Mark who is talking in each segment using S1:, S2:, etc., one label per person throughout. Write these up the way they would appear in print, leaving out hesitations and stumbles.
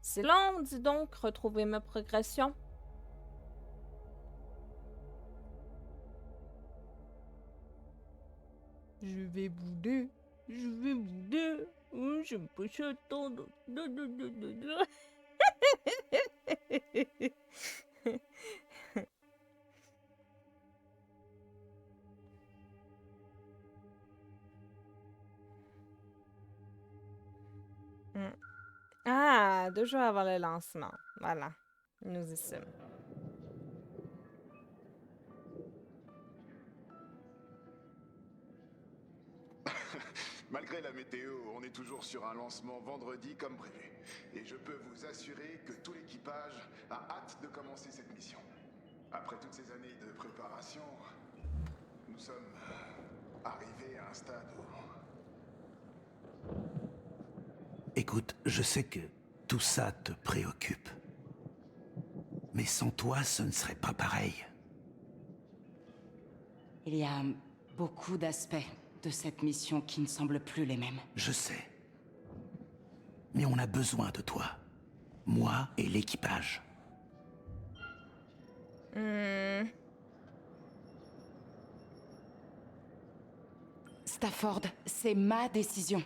S1: C'est long, dis donc, retrouver ma progression. Je vais bouder. Je vais bouder. J'aime pas ça attendre. Ah, 2 jours avant le lancement. Voilà. Nous y sommes.
S2: Malgré la météo, on est toujours sur un lancement vendredi comme prévu. Et je peux vous assurer que tout l'équipage a hâte de commencer cette mission. Après toutes ces années de préparation, nous sommes arrivés à un stade où...
S3: Écoute, je sais que tout ça te préoccupe. Mais sans toi, ce ne serait pas pareil.
S4: Il y a beaucoup d'aspects de cette mission qui ne semblent plus les mêmes.
S3: Je sais. Mais on a besoin de toi. Moi et l'équipage.
S4: Stafford, c'est ma décision.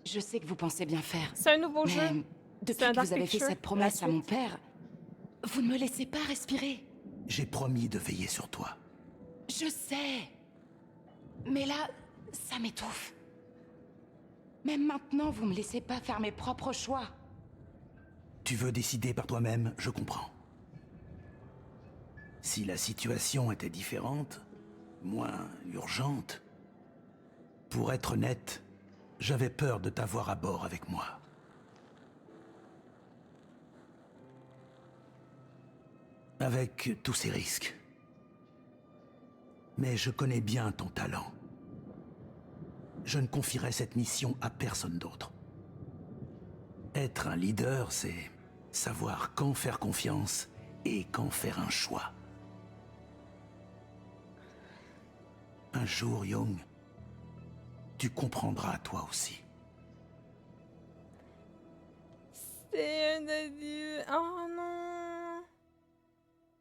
S4: Je sais que vous pensez bien faire.
S1: C'est un nouveau jeu.
S4: Mais depuis
S1: un
S4: que
S1: Dark
S4: vous avez fait
S1: Picture,
S4: cette promesse
S1: la
S4: à mon
S1: suite.
S4: père, vous ne me laissez pas respirer.
S3: J'ai promis de veiller sur toi.
S4: Je sais. Mais là, ça m'étouffe. Même maintenant, vous me laissez pas faire mes propres choix.
S3: Tu veux décider par toi-même, je comprends. Si la situation était différente, moins urgente... Pour être honnête, j'avais peur de t'avoir à bord avec moi. Avec tous ces risques. Mais je connais bien ton talent. Je ne confierai cette mission à personne d'autre. Être un leader, c'est savoir quand faire confiance et quand faire un choix. Un jour, Young, tu comprendras toi aussi.
S1: C'est un adieu. Oh non.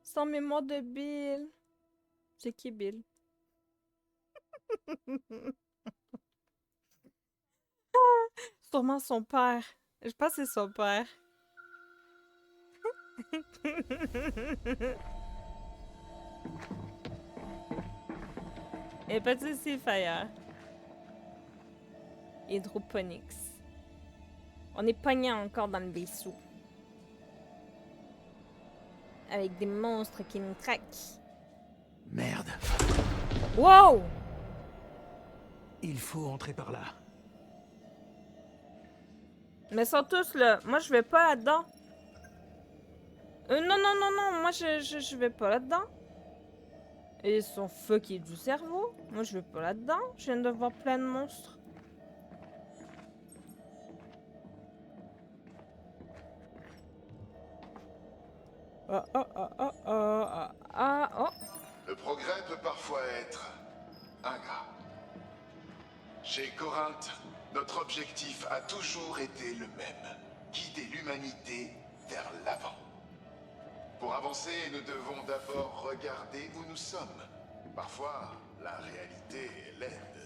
S1: Sans mémoire de Bill. C'est qui Bill? Sûrement son père. Je pense que c'est son père. Et petit Seafire. Hydroponics. On est pogné encore dans le vaisseau. Avec des monstres qui nous traquent.
S3: Merde.
S1: Wow!
S3: Il faut entrer par là.
S1: Mais ils sont tous là. Moi, je vais pas là-dedans. Non, non, non, non. Moi, je vais pas là-dedans. Et ils sont fuckés du cerveau. Moi, je vais pas là-dedans. Je viens de voir plein de monstres. Ah, ah, ah, ah, ah, ah, oh.
S2: Le progrès peut parfois être ingrat. Chez Corinthe, notre objectif a toujours été le même. Guider l'humanité vers l'avant. Pour avancer, nous devons d'abord regarder où nous sommes. Parfois, la réalité est laide.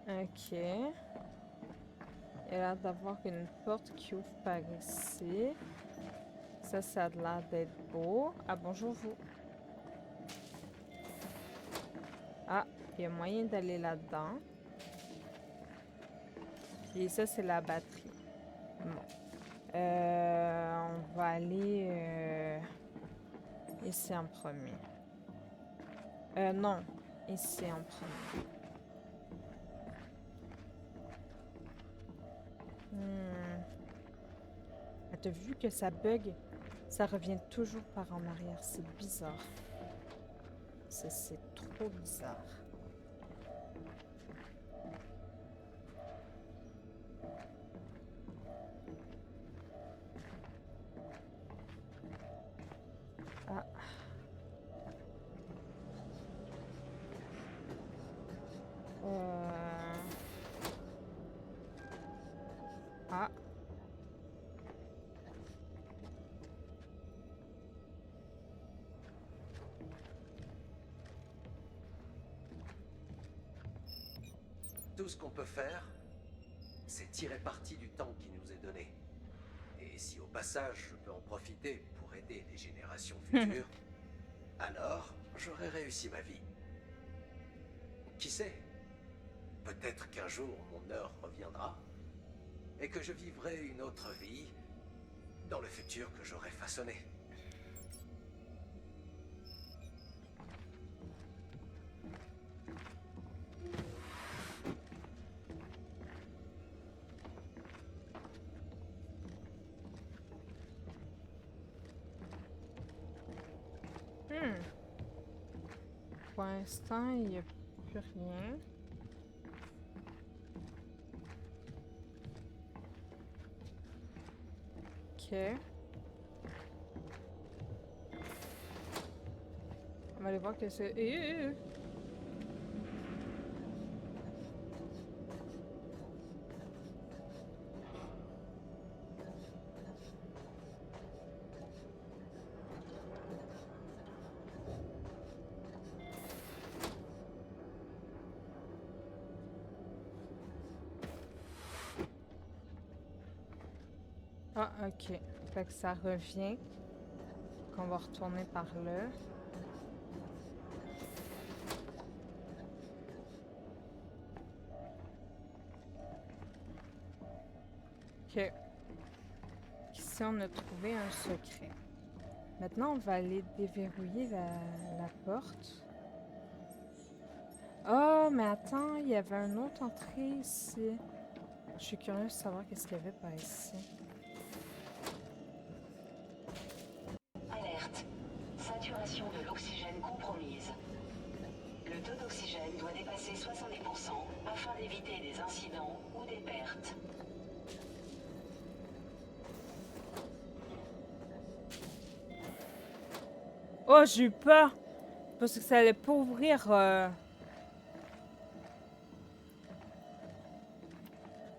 S1: Ok. Il y a l'air d'avoir une porte qui ouvre par ici. Ça a l'air d'être beau. Ah, bonjour vous. Ah, il y a moyen d'aller là-dedans. Et ça, c'est la batterie. Bon. On va aller ici en premier. Non. Ici en premier. Ah, t'as vu que ça bug? Ça revient toujours par en arrière. C'est bizarre. C'est trop bizarre. Ah.
S5: Tout ce qu'on peut faire, c'est tirer parti du temps qui nous est donné. Et si au passage je peux en profiter pour aider les générations futures, alors j'aurai réussi ma vie. Qui sait? Peut-être qu'un jour mon heure reviendra et que je vivrai une autre vie dans le futur que j'aurai façonné.
S1: Pour l'instant, il n'y a plus rien. Ok. On va aller voir que c'est... Ah, ok. Fait que ça revient. Qu'on va retourner par là. Ok. Ici, on a trouvé un secret. Maintenant, on va aller déverrouiller la porte. Oh, mais attends, il y avait une autre entrée ici. Je suis curieuse de savoir qu'est-ce qu'il y avait par ici.
S6: Alerte. Saturation de l'oxygène compromise. Le taux d'oxygène doit dépasser 70% afin d'éviter des incidents ou des pertes.
S1: Oh, j'ai eu peur! Parce que ça allait pas ouvrir.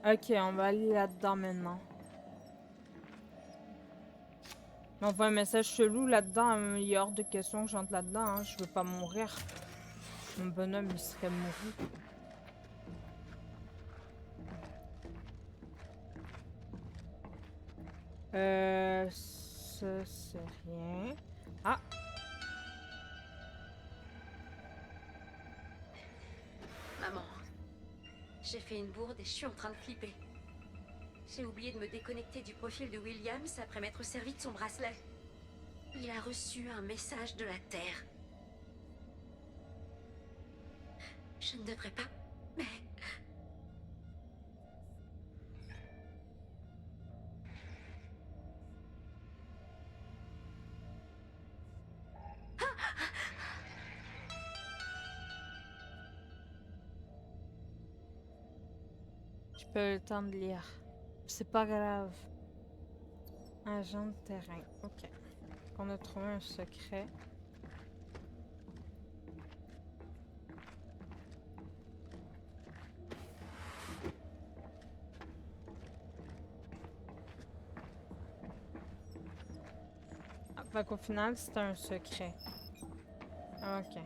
S1: Ok, on va aller là-dedans maintenant. On voit un message chelou là-dedans. Il est hors de question que j'entre là-dedans. Hein. Je veux pas mourir. Mon bonhomme, il serait mouru. Ça, c'est rien. Ah!
S7: Maman, j'ai fait une bourde et je suis en train de flipper. J'ai oublié de me déconnecter du profil de Williams après m'être servi de son bracelet. Il a reçu un message de la Terre. Je ne devrais pas, mais...
S1: J'ai pas eu le temps de lire. C'est pas grave. Agent de terrain. Ok. On a trouvé un secret. Ah, fait qu'au final, c'est un secret. Ok.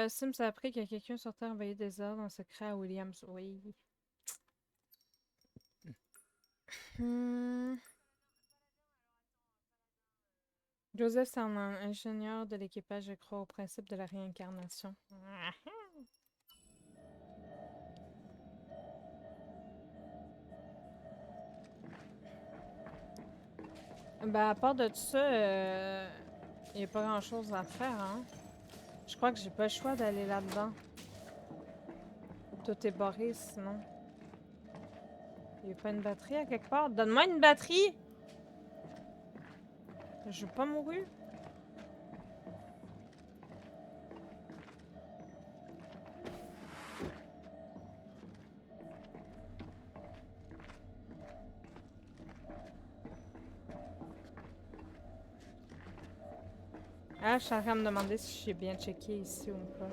S1: Sims a appris que quelqu'un sur Terre envoyait des ordres en secret à Williams. Oui. Joseph, c'est un ingénieur de l'équipage, je crois au principe de la réincarnation. Ben, à part de tout ça, il n'y a pas grand-chose à faire, hein. Je crois que j'ai pas le choix d'aller là-dedans. Tout est barré, sinon. Il n'y a pas une batterie à quelque part? Donne-moi une batterie! Je veux pas mourir. Ah, je suis en train de me demander si j'ai bien checké ici ou pas.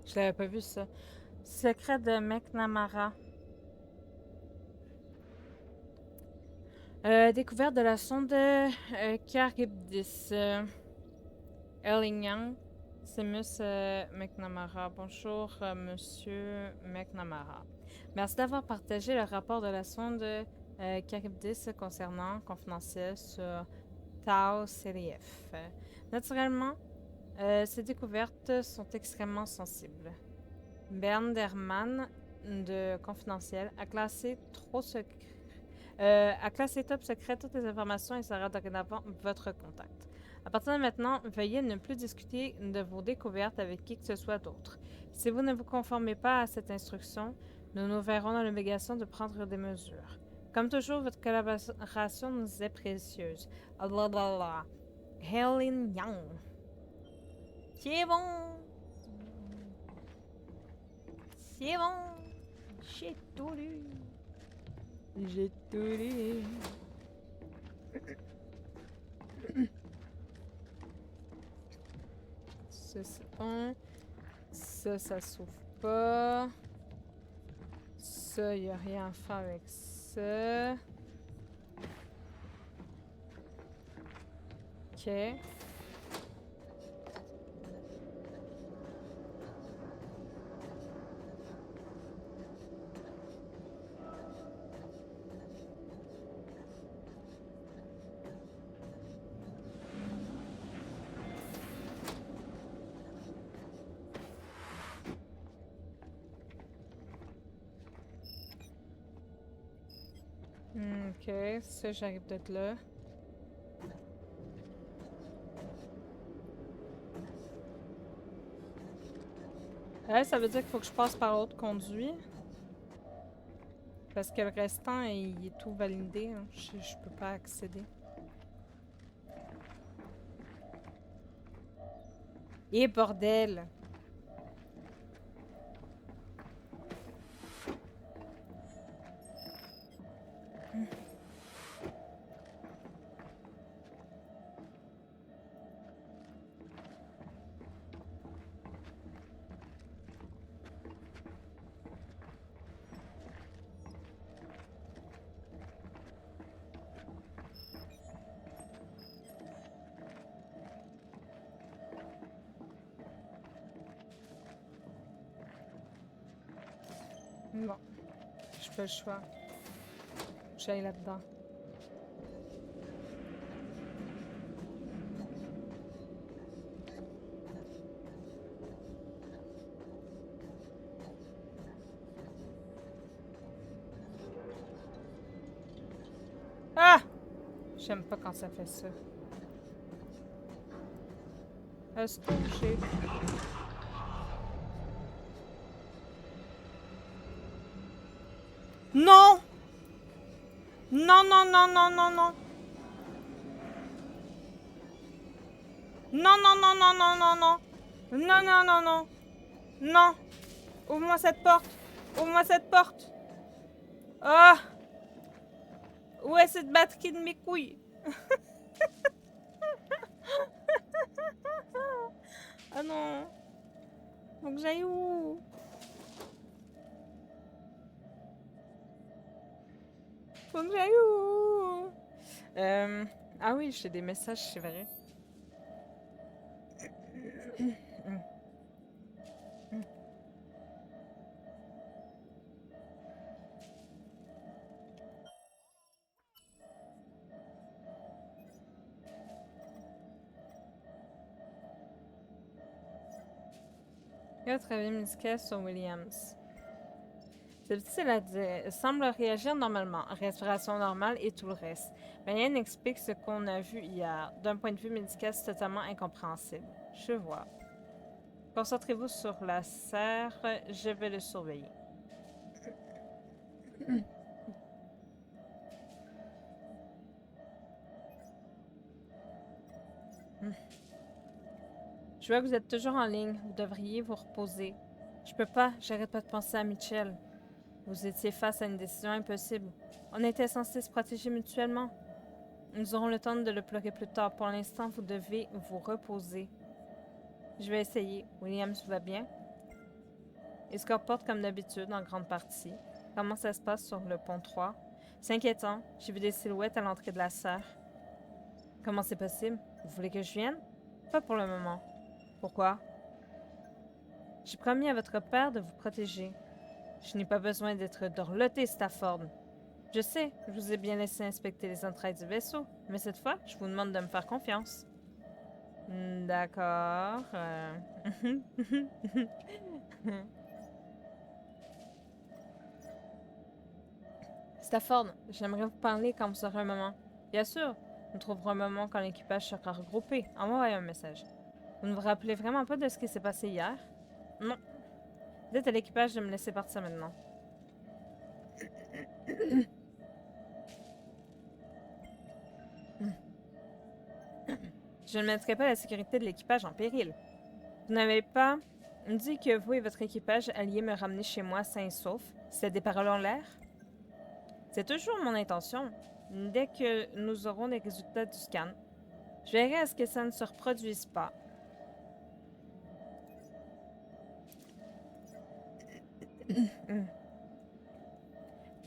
S1: Je l'avais pas vu, ça. Secret de McNamara. Découverte de la sonde Charybdis. Erling Seamus McNamara. Bonjour, monsieur McNamara. Merci d'avoir partagé le rapport de la sonde Charybdis concernant confidentiel sur Tau CDF. Naturellement, ces découvertes sont extrêmement sensibles. Bernderman de Confidentiel a classé top secret toutes les informations et sera dorénavant votre contact. À partir de maintenant, veuillez ne plus discuter de vos découvertes avec qui que ce soit d'autre. Si vous ne vous conformez pas à cette instruction, nous nous verrons dans l'obligation de prendre des mesures. Comme toujours, votre collaboration nous est précieuse. Blablabla. Helen Young. C'est bon. C'est bon. J'ai tout lu. J'ai tout lu. Ça, c'est bon. Ça s'ouvre pas. Ça, y a rien à faire avec ça. Ok. Ok, ça j'arrive d'être là. Ça veut dire qu'il faut que je passe par l'autre conduit. Parce que le restant, il est tout validé. Hein. Je peux pas accéder. Et bordel! Bon, je fais le choix. J'aille là-dedans. Ah! J'aime pas quand ça fait ça. Est-ce que j'ai... Non! Non, non, non, non, non, non. Non, non, non, non, non, non, non. Non, non, non, non. Non. Ouvre-moi cette porte. Ouvre-moi cette porte. Ah! Où est cette batterie de mes couilles? Ah non. Faut que j'aille où? Faut que j'aille où? Ah oui, j'ai des messages, c'est vrai. Il a travaillé médical sur Williams. C'est difficile à dire. Il semble réagir normalement, respiration normale et tout le reste. Mais rien n'explique ce qu'on a vu hier. D'un point de vue médical, c'est totalement incompréhensible. Je vois. Concentrez-vous sur la serre, je vais le surveiller. Je vois que vous êtes toujours en ligne. Vous devriez vous reposer. Je peux pas, j'arrête pas de penser à Mitchell. Vous étiez face à une décision impossible. On était censés se protéger mutuellement. Nous aurons le temps de le pleurer plus tard. Pour l'instant, vous devez vous reposer. Je vais essayer. Williams va bien? Il se comporte comme d'habitude en grande partie. Comment ça se passe sur le pont 3? C'est inquiétant. J'ai vu des silhouettes à l'entrée de la serre. Comment c'est possible? Vous voulez que je vienne? Pas pour le moment. Pourquoi? J'ai promis à votre père de vous protéger. Je n'ai pas besoin d'être dorloté, Stafford. Je sais, je vous ai bien laissé inspecter les entrailles du vaisseau, mais cette fois, je vous demande de me faire confiance. D'accord. Stafford, j'aimerais vous parler quand vous aurez un moment. Bien sûr, nous trouverons un moment quand l'équipage sera regroupé. Envoyez un message. Vous ne vous rappelez vraiment pas de ce qui s'est passé hier? Non. Dites à l'équipage de me laisser partir maintenant. Je ne mettrai pas la sécurité de l'équipage en péril. Vous n'avez pas dit que vous et votre équipage alliez me ramener chez moi sain et sauf? C'est des paroles en l'air? C'est toujours mon intention. Dès que nous aurons les résultats du scan, je verrai à ce que ça ne se reproduise pas.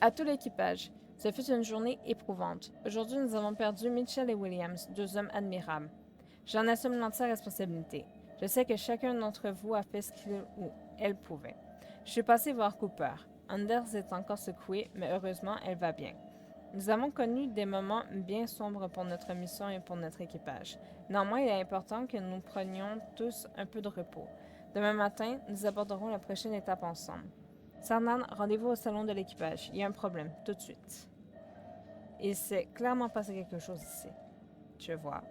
S1: À tout l'équipage, ce fut une journée éprouvante. Aujourd'hui, nous avons perdu Mitchell et Williams, deux hommes admirables. J'en assume l'entière responsabilité. Je sais que chacun d'entre vous a fait ce qu'il ou elle pouvait. Je suis passé voir Cooper. Anders est encore secouée, mais heureusement, elle va bien. Nous avons connu des moments bien sombres pour notre mission et pour notre équipage. Néanmoins, il est important que nous prenions tous un peu de repos. Demain matin, nous aborderons la prochaine étape ensemble. Sarnan, rendez-vous au salon de l'équipage. Il y a un problème, tout de suite. Il s'est clairement passé quelque chose ici. Je vois.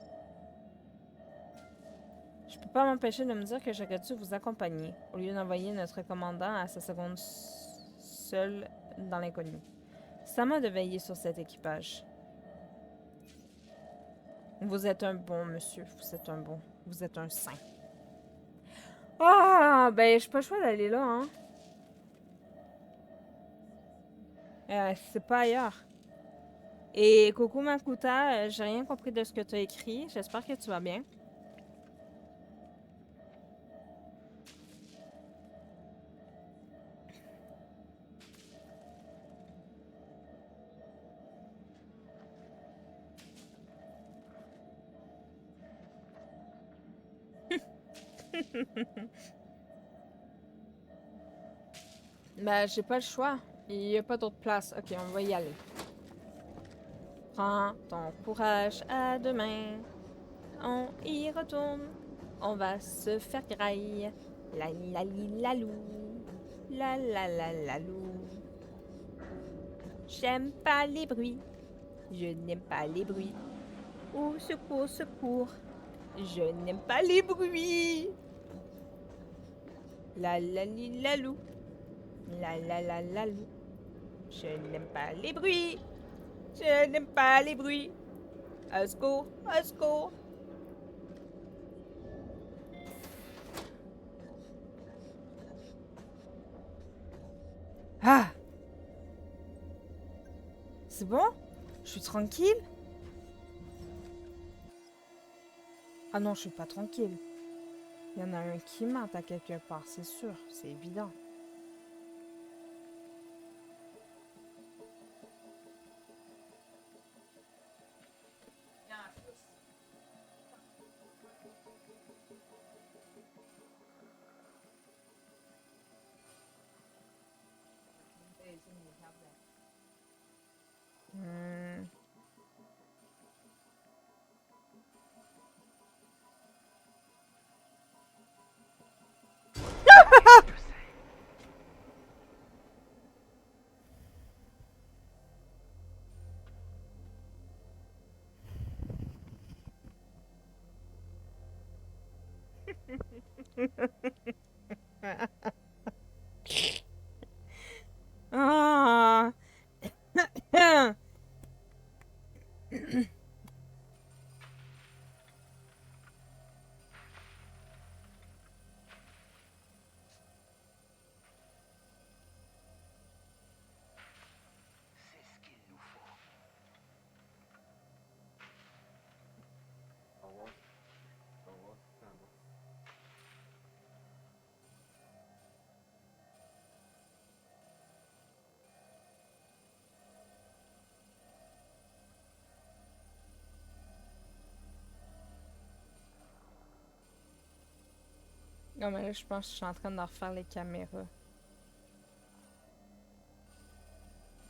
S1: Je peux pas m'empêcher de me dire que j'aurais dû vous accompagner, au lieu d'envoyer notre commandant à sa seconde seul dans l'inconnu. C'est à moi de veiller sur cet équipage. Vous êtes un bon, monsieur. Vous êtes un bon. Vous êtes un saint. Ah, ben, j'ai pas le choix d'aller là, hein. C'est pas ailleurs. Et coucou Makuta, j'ai rien compris de ce que tu as écrit. J'espère que tu vas bien. Ben, j'ai pas le choix. Il y a pas d'autre place. Ok, on va y aller. Prends ton courage à deux mains. On y retourne. On va se faire graille. La la li la lou. La la la la lou. J'aime pas les bruits. Je n'aime pas les bruits. Au secours, secours. Je n'aime pas les bruits. La la li la lou. La la la la lou. Je n'aime pas les bruits. Je n'aime pas les bruits. Au secours, au secours. Ah! C'est bon? Je suis tranquille? Ah non, je suis pas tranquille. Il y en a un qui ment à quelque part, c'est sûr, c'est évident. Hmm. Ah! Non, mais là, je pense que je suis en train de refaire les caméras.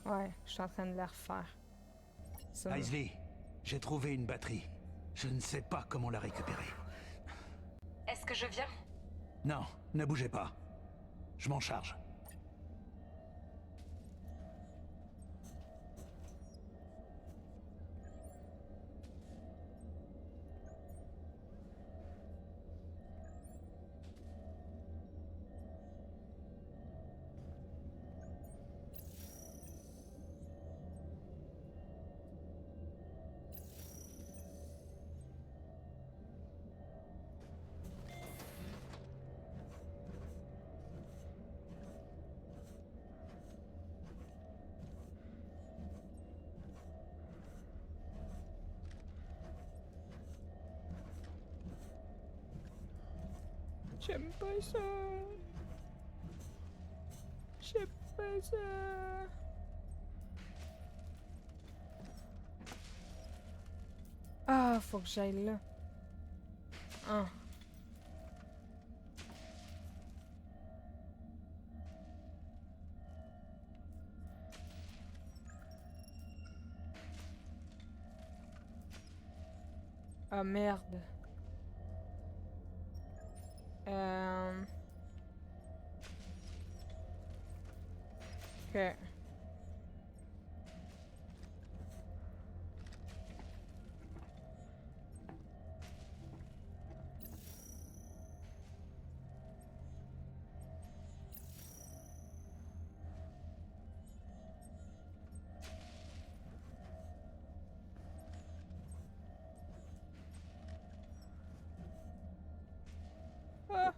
S1: Ouais, je suis en train de les refaire. Ça,
S3: Aisley, j'ai trouvé une batterie. Je ne sais pas comment la récupérer.
S4: Est-ce que je viens?
S3: Non, ne bougez pas. Je m'en charge.
S1: j'aime pas ça. J'aime pas ça. Ah, faut que j'aille là. Ah. Ah merde. Ok. Ah.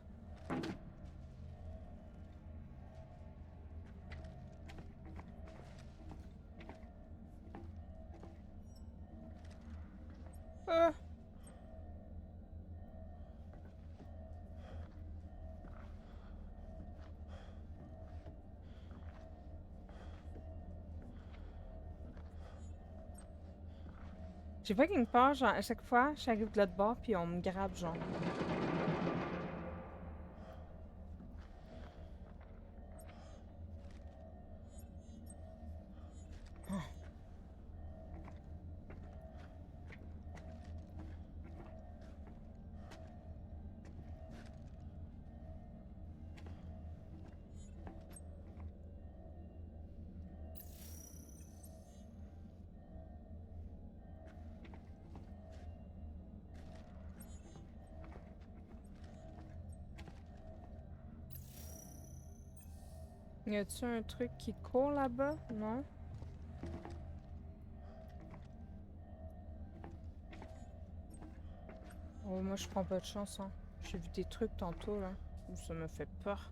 S1: Ah. J'ai pas quelque part, genre, à chaque fois, j'arrive de l'autre bord, puis on me grabe, genre. Y a-tu un truc qui court là-bas? Non? Oh, moi je prends pas de chance, hein. J'ai vu des trucs tantôt, là. Ça me fait peur.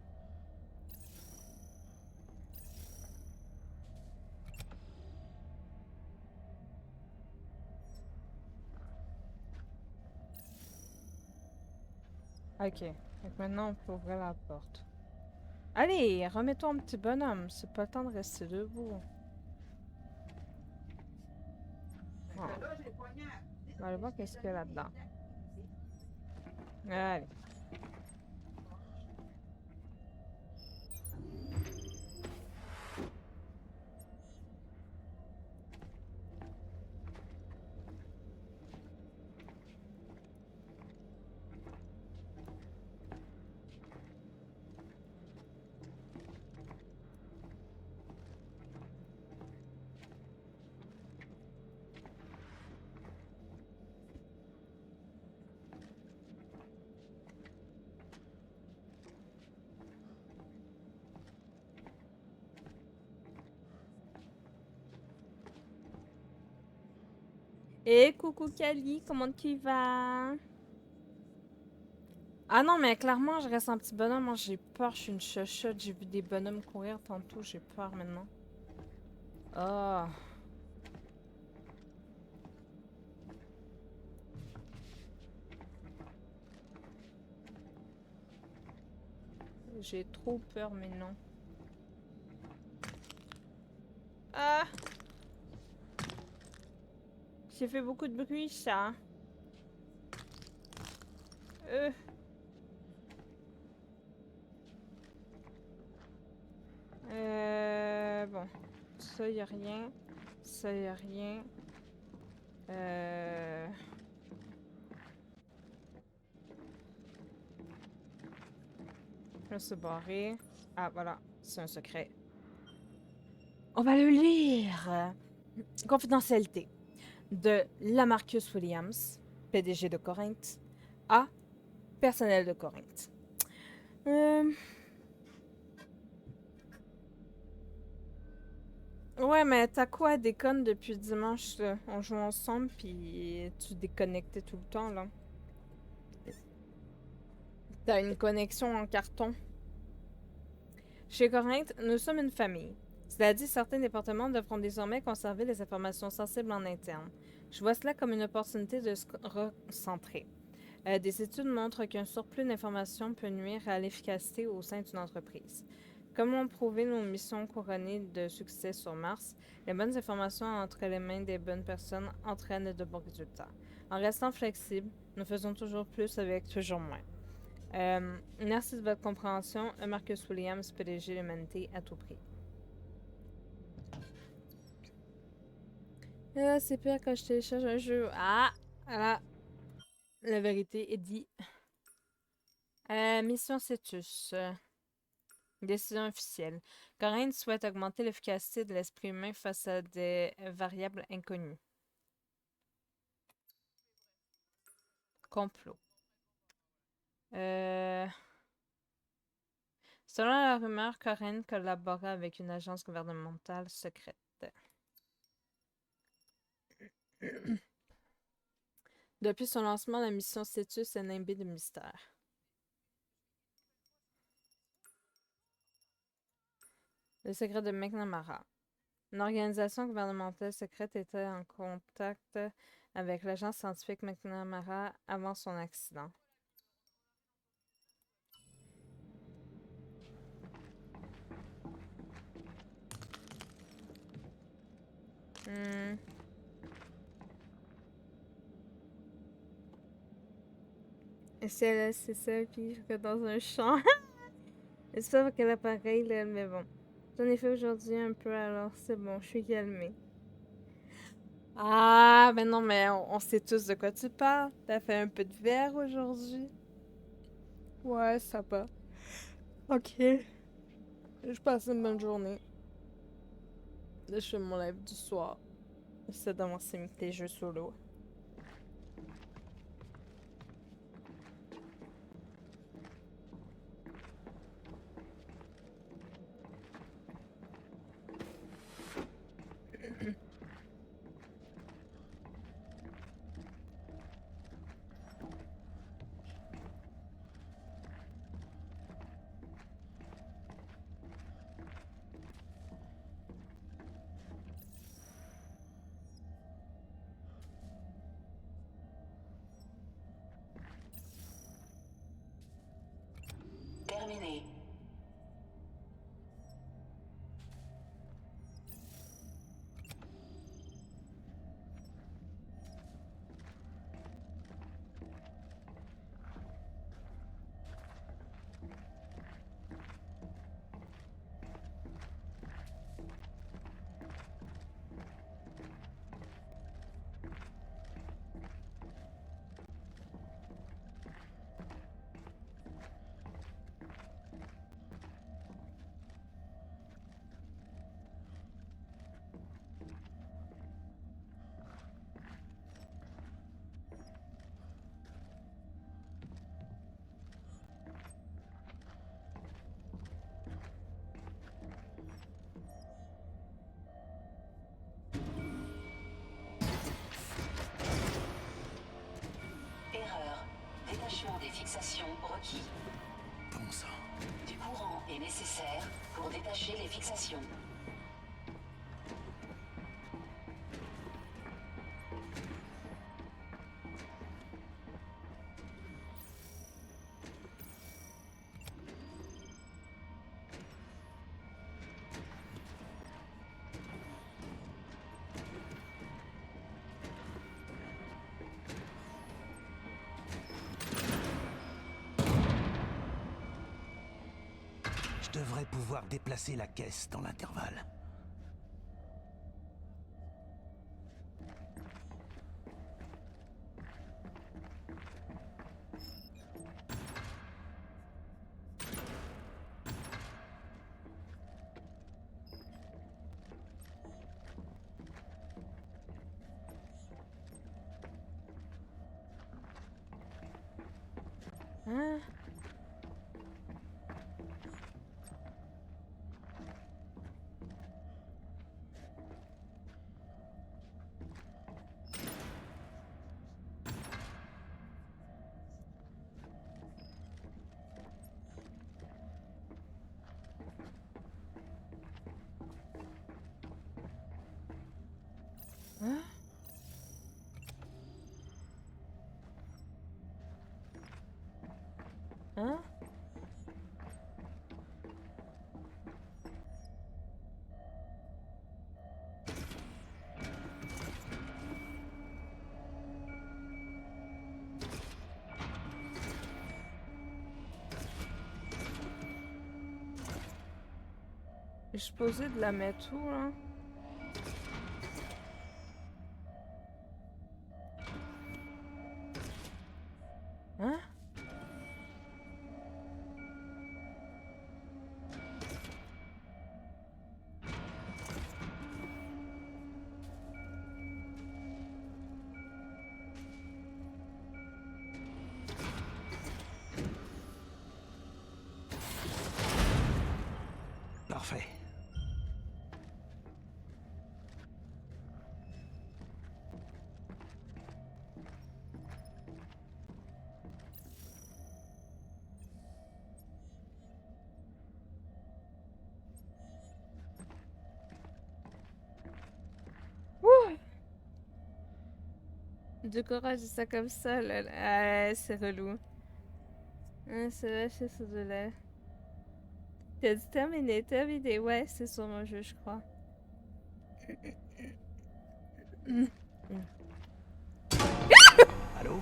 S1: Ok. Donc maintenant on peut ouvrir la porte. Allez, remets-toi un petit bonhomme. C'est pas le temps de rester debout. Oh. On va aller voir qu'est-ce qu'il y a là-dedans. Allez. Et coucou Kali, comment tu vas? Ah non, mais clairement, je reste un petit bonhomme. Moi, j'ai peur, je suis une chochotte. J'ai vu des bonhommes courir tantôt, j'ai peur maintenant. Oh. J'ai trop peur maintenant. Ah! J'ai fait beaucoup de bruit, ça. Ça, y a rien. Ça, y a rien. Là, c'est barré. Ah, voilà. C'est un secret. On va le lire. Confidentialité. De Lamarcus Williams, PDG de Corinthe, à personnel de Corinthe. Ouais, mais t'as quoi, déconne depuis dimanche, là? On joue ensemble, puis tu déconnectais tout le temps, là. T'as une connexion en carton. Chez Corinthe, nous sommes une famille. Cela dit, certains départements devront désormais conserver les informations sensibles en interne. Je vois cela comme une opportunité de se recentrer. Des études montrent qu'un surplus d'informations peut nuire à l'efficacité au sein d'une entreprise. Comme l'ont prouvé nos missions couronnées de succès sur Mars, les bonnes informations entre les mains des bonnes personnes entraînent de bons résultats. En restant flexibles, nous faisons toujours plus avec toujours moins. Merci de votre compréhension. Marcus Williams, PDG l'Humanité à tout prix. C'est pire quand je télécharge un jeu. Ah! Voilà. La vérité est dit. Mission Cetus. Décision officielle. Corinthe souhaite augmenter l'efficacité de l'esprit humain face à des variables inconnues. Complot. Selon la rumeur, Corinthe collabora avec une agence gouvernementale secrète. Depuis son lancement, la mission Cetus est nimbée de mystères. Le secret de McNamara. Une organisation gouvernementale secrète était en contact avec l'agence scientifique McNamara avant son accident. Et si elle a c'est ça, puis je vais dans un champ. J'espère qu'elle a pareil, là, mais bon. J'en ai fait aujourd'hui un peu, alors c'est bon, je suis calmée. Ah, mais non, mais on sait tous de quoi tu parles. T'as fait un peu de verre aujourd'hui? Ouais, ça va. Ok. Je passe une bonne journée. Là, je fais mon live du soir. J'essaie d'avancer tes jeux solo.
S6: Terminé. Erreur. Détachement des fixations requis.
S3: Bon sang.
S6: Du courant est nécessaire pour détacher les fixations.
S3: Je devrais pouvoir déplacer la caisse dans l'intervalle.
S1: Hein? Hein? Hein? Je suis supposée de la mettre où, là? Hein?
S3: Parfait.
S1: Du courage, c'est ça comme ça, là. Ah, c'est relou. Ah, c'est vrai, c'est ça de là. T'as dit terminé. Ouais, c'est sur mon jeu, je crois.
S3: Allô?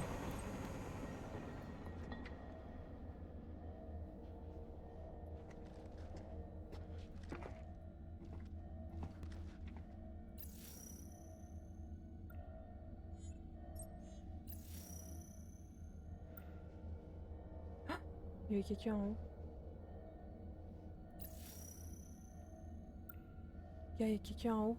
S1: Il y a quelqu'un en haut. Il y a quelqu'un en haut.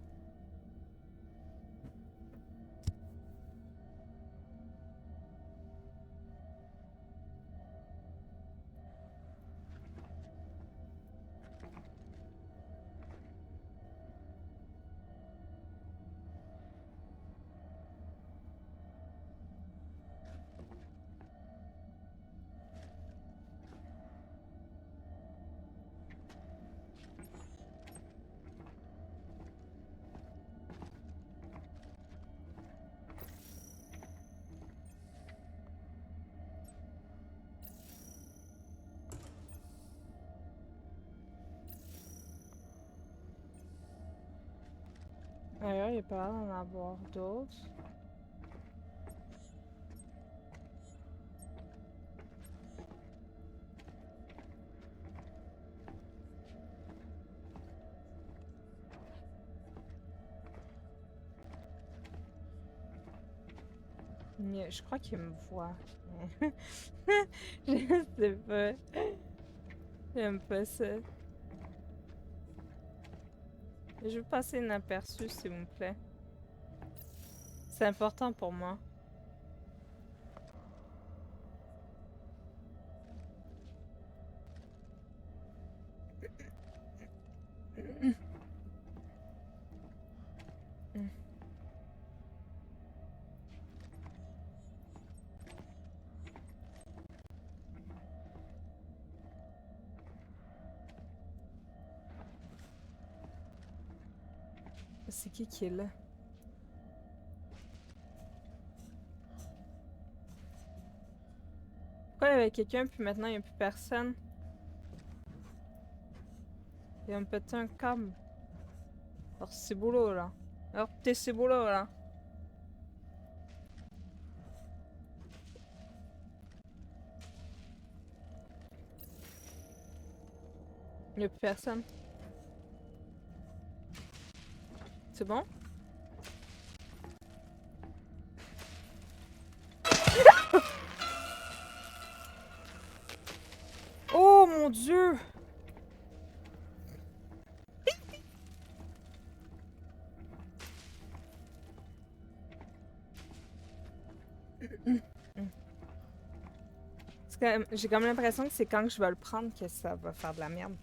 S1: Ailleurs, il n'y a pas l'air d'en avoir d'autres. Je crois qu'il me voit. Je sais pas. J'aime pas ça. Je veux passer inaperçu, s'il vous plaît. C'est important pour moi. C'est qui est là? Pourquoi il y avait quelqu'un puis maintenant il n'y a plus personne? Il y a un pété un câble. Alors c'est boulot là. Alors t'es c'est boulot là. Il n'y a plus personne. C'est bon? Oh mon Dieu! J'ai comme l'impression que c'est quand je vais le prendre que ça va faire de la merde.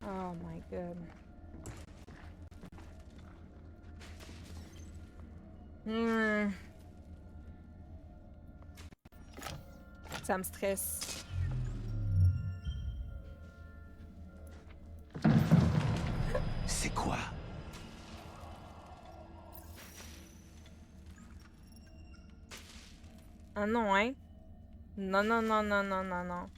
S1: Oh my god. Ça me stresse.
S3: C'est quoi?
S1: Ah non, hein? Non, non, non, non, non, non, non.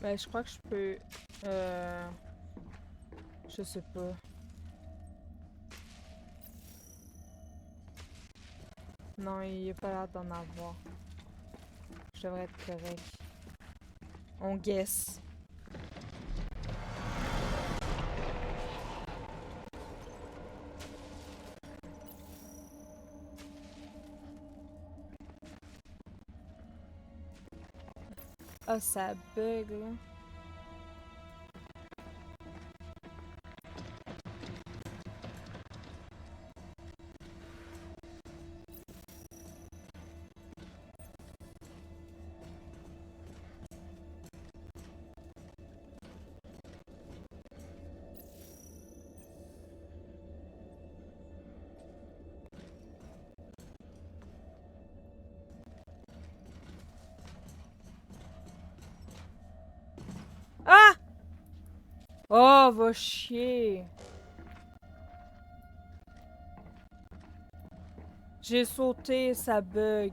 S1: Ben, je crois que je peux... Je sais pas. Non, il a pas l'air d'en avoir. Je devrais être correct. On guess. Ah, ça bug, là. Ah! Oh, va chier. J'ai sauté, ça bug.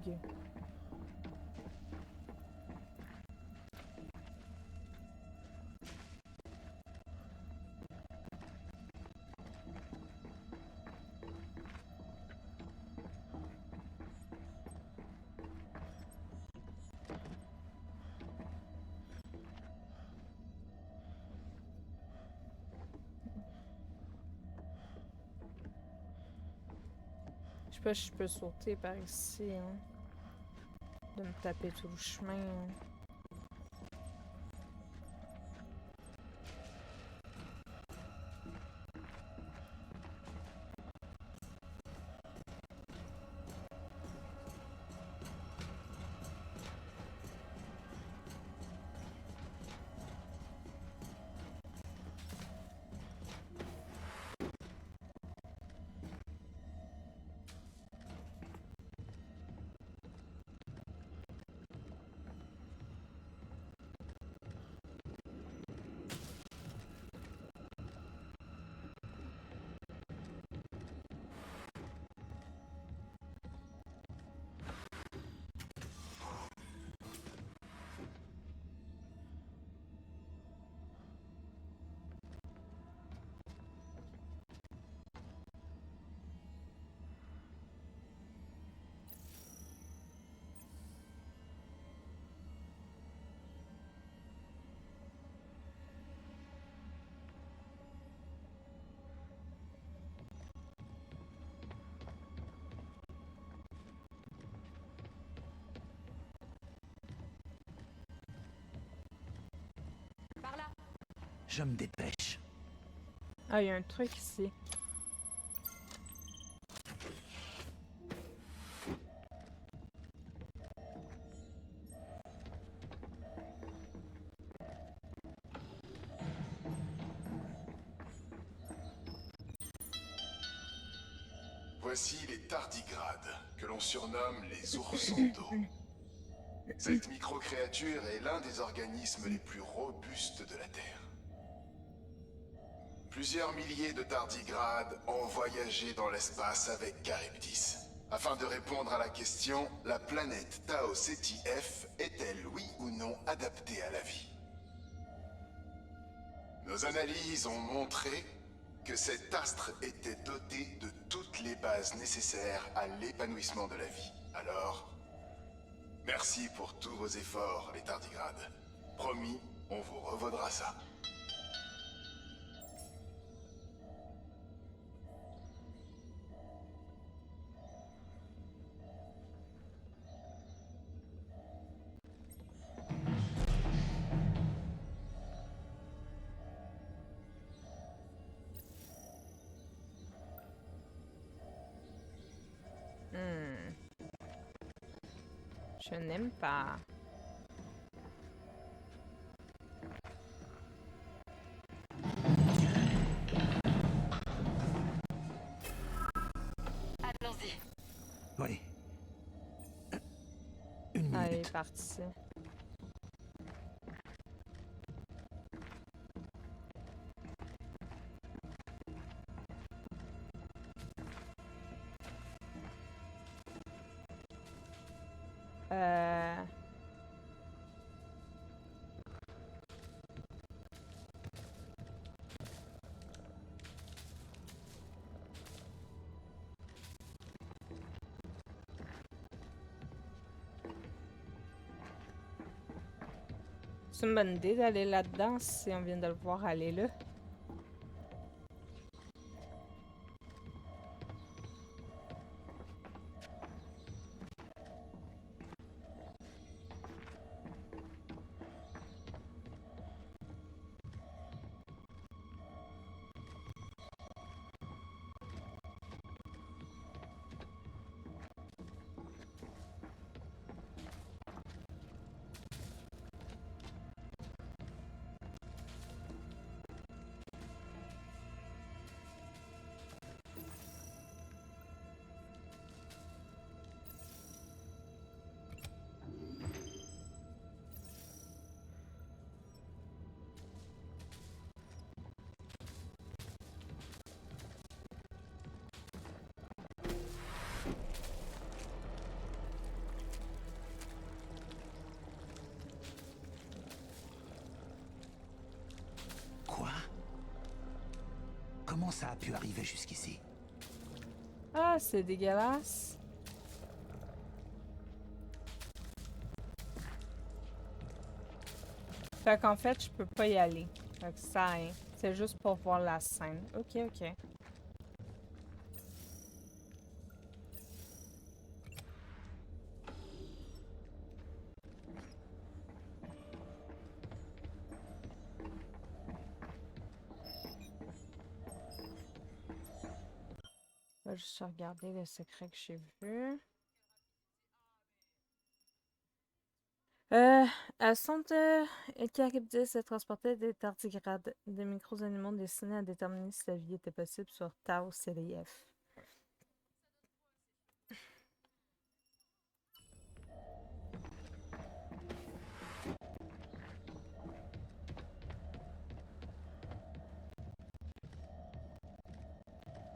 S1: Je sais pas si je peux sauter par ici, hein. De me taper tout le chemin, hein.
S4: Par là.
S3: Je me dépêche.
S1: Ah, il y a un truc ici.
S2: Voici les tardigrades, que l'on surnomme les oursons d'eau. Cette micro-créature est l'un des organismes les plus robustes de la Terre. Plusieurs milliers de tardigrades ont voyagé dans l'espace avec Charybdis. Afin de répondre à la question, la planète Tau Ceti F est-elle oui ou non adaptée à la vie? Nos analyses ont montré que cet astre était doté de toutes les bases nécessaires à l'épanouissement de la vie. Alors, merci pour tous vos efforts, les tardigrades. Promis, on vous revaudra ça.
S1: Je n'aime pas.
S4: Allons-y.
S3: Oui. Une
S1: Ah, il est
S3: minute.
S1: parti. Euh... C'est une bonne idée d'aller là-dedans si on vient de le voir aller là.
S3: Quoi? Comment ça a pu arriver jusqu'ici?
S1: Ah, c'est dégueulasse. Fait qu'en fait, je peux pas y aller. Fait que ça, hein. C'est juste pour voir la scène. Ok, ok. Je vais juste regarder le secret que j'ai vu. Elles sont Charybdis et transportaient des tardigrades, des micro-animaux destinés à déterminer si la vie était possible sur Tau CDF.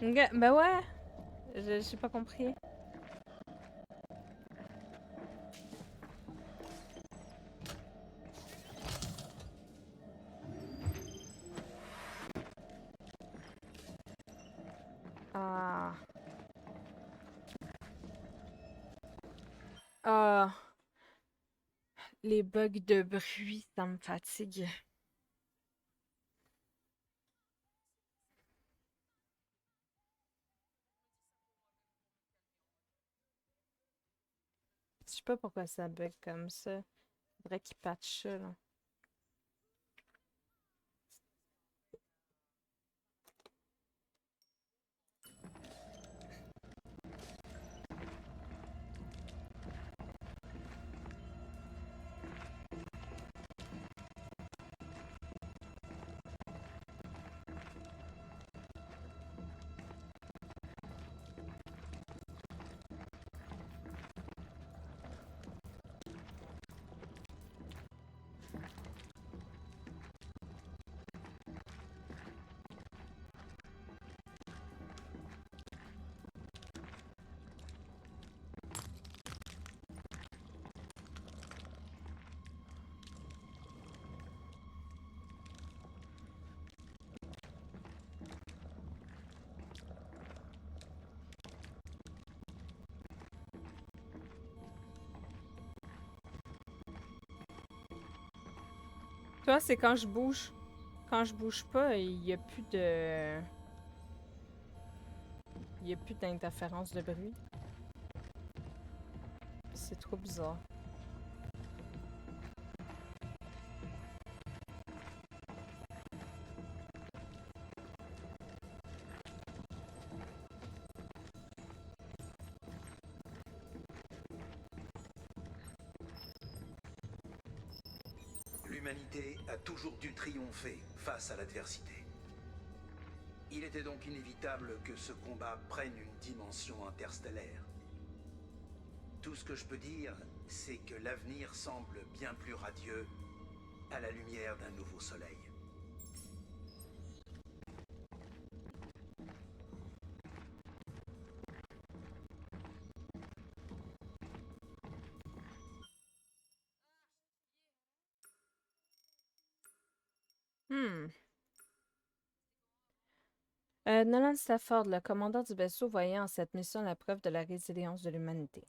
S1: Ok, ben ouais, j'ai pas compris. Ah. Ah. Les bugs de bruit, ça me fatigue. Je sais pas pourquoi ça bug comme ça. Faudrait qu'il patche ça, là. Toi, c'est quand je bouge. Quand je bouge pas, il y a plus de... Il y a plus d'interférence de bruit. C'est trop bizarre.
S3: L'humanité a toujours dû triompher face à l'adversité. Il était donc inévitable que ce combat prenne une dimension interstellaire. Tout ce que je peux dire, c'est que l'avenir semble bien plus radieux à la lumière d'un nouveau soleil.
S1: Nolan Stafford, le commandant du vaisseau, voyait en cette mission la preuve de la résilience de l'humanité.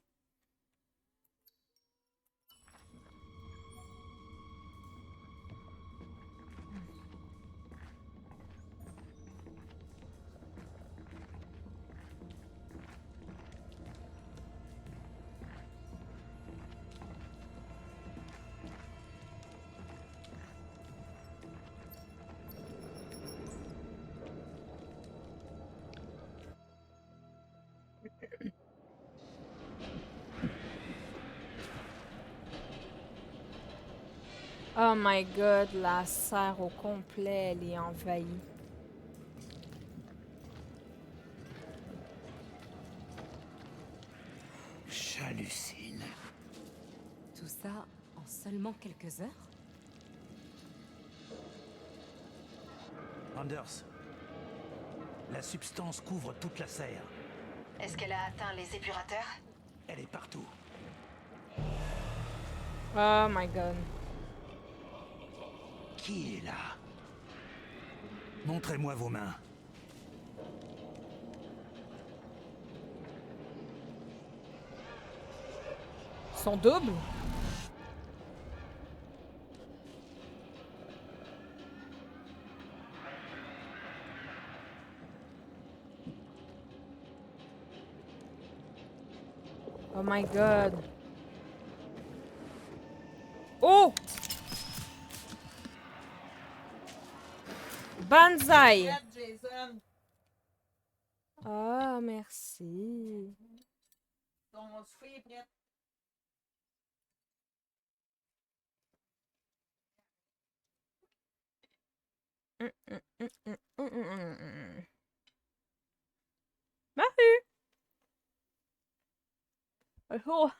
S1: Oh my god, la serre au complet, elle est envahie.
S3: J'hallucine.
S4: Tout ça en seulement quelques heures?
S3: Anders, la substance couvre toute la serre.
S6: Est-ce qu'elle a atteint les épurateurs?
S3: Elle est partout.
S1: Oh my god.
S3: Qui est là? Montrez-moi vos mains.
S1: Son double? Oh my god. Oh! Banzai! Ah, merci. Marie! Oh.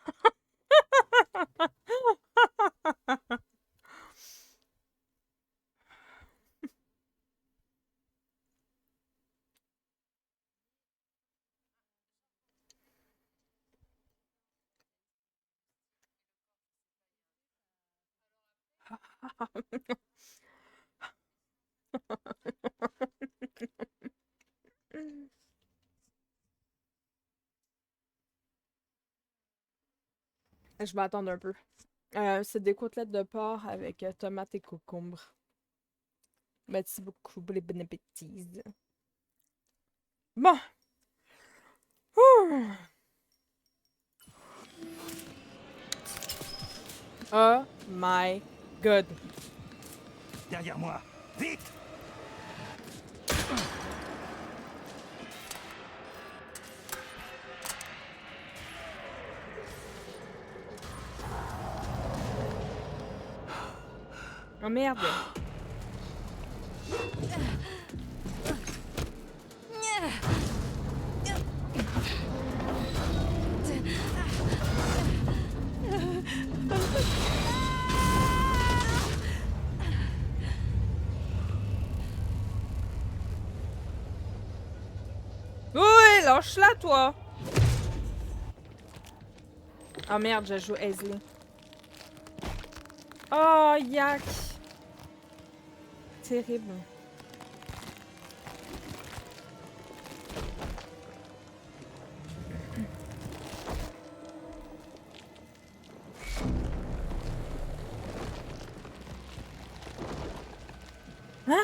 S1: Je vais attendre un peu. C'est des côtelettes de porc avec tomates et concombre. Merci beaucoup, les bon appétit. Bon. Ouh. Oh my god.
S3: Derrière moi. Vite!
S1: Oh merde. Oui, lâche-la, toi! Oh merde, je joue Aisley. Oh, yak! Terrible. Hein?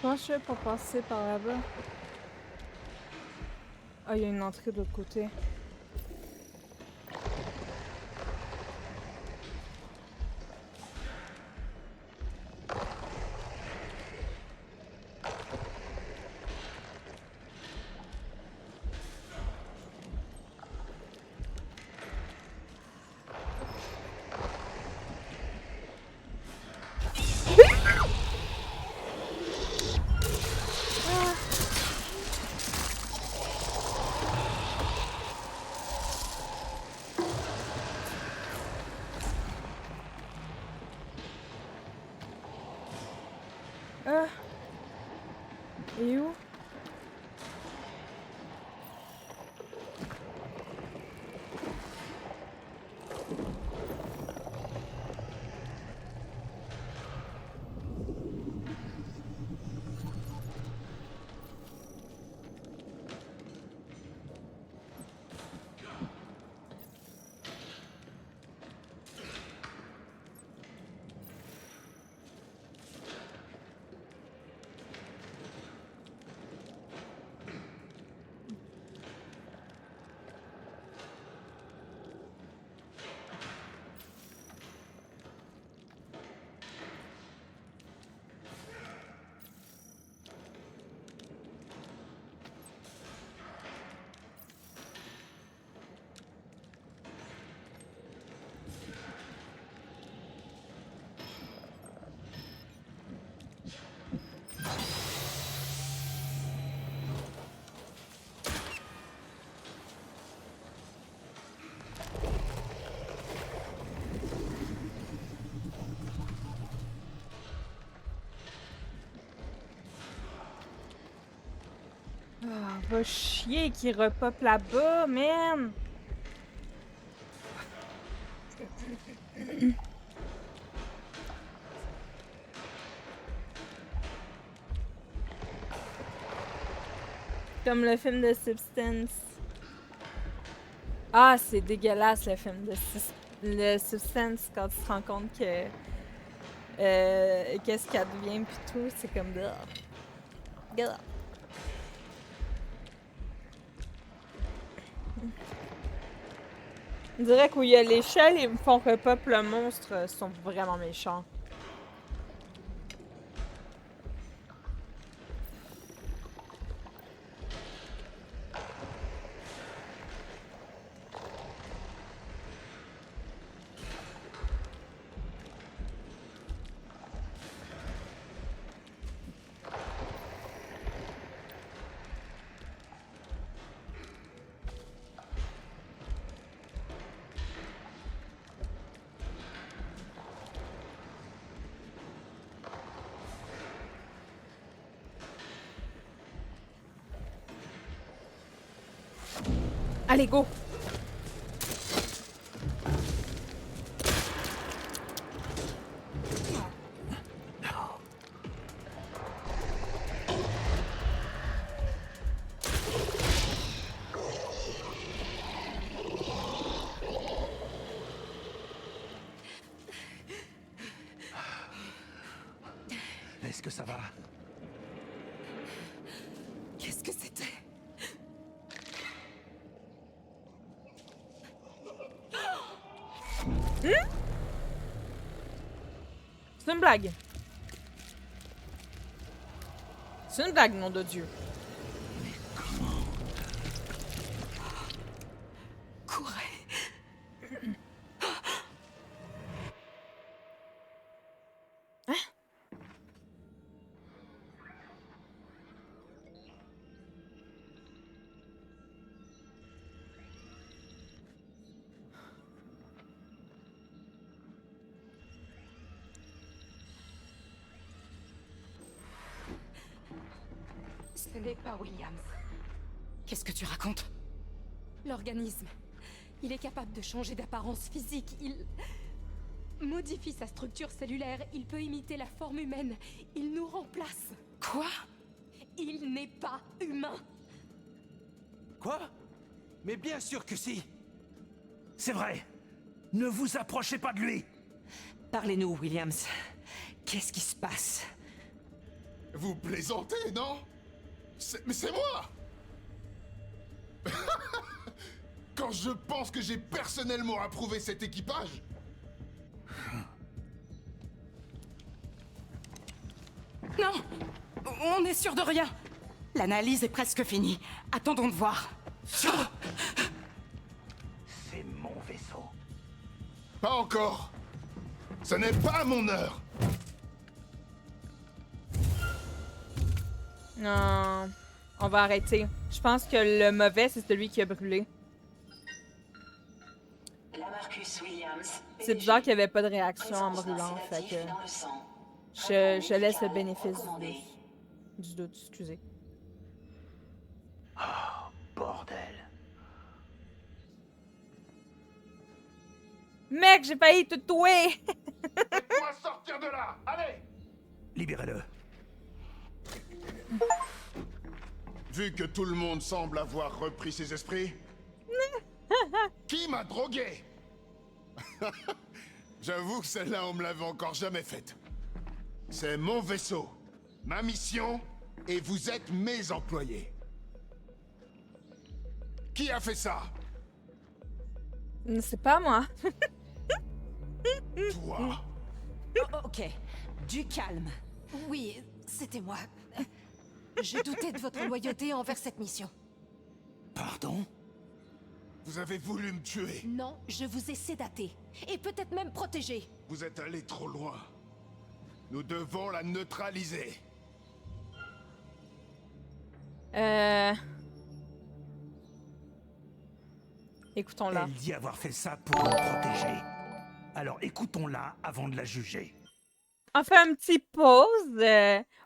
S1: Comment je fais pour passer par là-bas? Ah, il y a une entrée de l'autre côté. Ah! Et où? Ah, va chier qui repop là-bas, man! Comme le film de Substance. Ah, c'est dégueulasse le film de le Substance quand tu te rends compte que qu'est-ce qu'elle devient pis tout, c'est comme Gah. On dirait qu'il y a l'échelle, ils me font repop le monstre, sont vraiment méchants. Allez, go!
S3: Est-ce que ça va?
S4: Qu'est-ce que c'était?
S1: C'est une blague. C'est une blague, nom de Dieu.
S4: Courez. Ce n'est pas Williams. Qu'est-ce que tu racontes? L'organisme. Il est capable de changer d'apparence physique. Il modifie sa structure cellulaire. Il peut imiter la forme humaine. Il nous remplace. Quoi? Il n'est pas humain.
S3: Quoi? Mais bien sûr que si! C'est vrai! Ne vous approchez pas de lui!
S8: Parlez-nous, Williams. Qu'est-ce qui se passe?
S2: Vous plaisantez, non? Mais c'est moi! Quand je pense que j'ai personnellement approuvé cet équipage,
S4: Non! On est sûr de rien. L'analyse est presque finie. Attendons de voir.
S3: C'est mon vaisseau.
S2: pas encore. Ce n'est pas mon heure.
S1: Non. On va arrêter. Je pense que le mauvais, c'est celui qui a brûlé.
S6: La Marcus Williams.
S1: C'est bizarre qu'il n'y avait pas de réaction en brûlant, fait que... Je laisse le bénéfice du doute, excusez.
S3: Oh, bordel.
S1: Mec, j'ai failli te tuer!
S2: Faites-moi sortir de là. Allez.
S3: Libérez-le.
S2: Vu que tout le monde semble avoir repris ses esprits, qui m'a drogué? J'avoue que celle-là, on me l'avait encore jamais faite. C'est mon vaisseau, ma mission, et vous êtes mes employés. Qui a fait ça?
S1: C'est pas moi.
S2: Toi.
S4: Ok, du calme.
S9: Oui, c'était moi. Je doutais de votre loyauté envers cette mission.
S3: Pardon?
S2: Vous avez voulu me tuer.
S9: Non, je vous ai sédaté. Et peut-être même protégé.
S2: Vous êtes allé trop loin. Nous devons la neutraliser.
S1: Écoutons-la.
S3: Elle dit avoir fait ça pour nous protéger. Alors écoutons-la avant de la juger.
S1: On fait un petit pause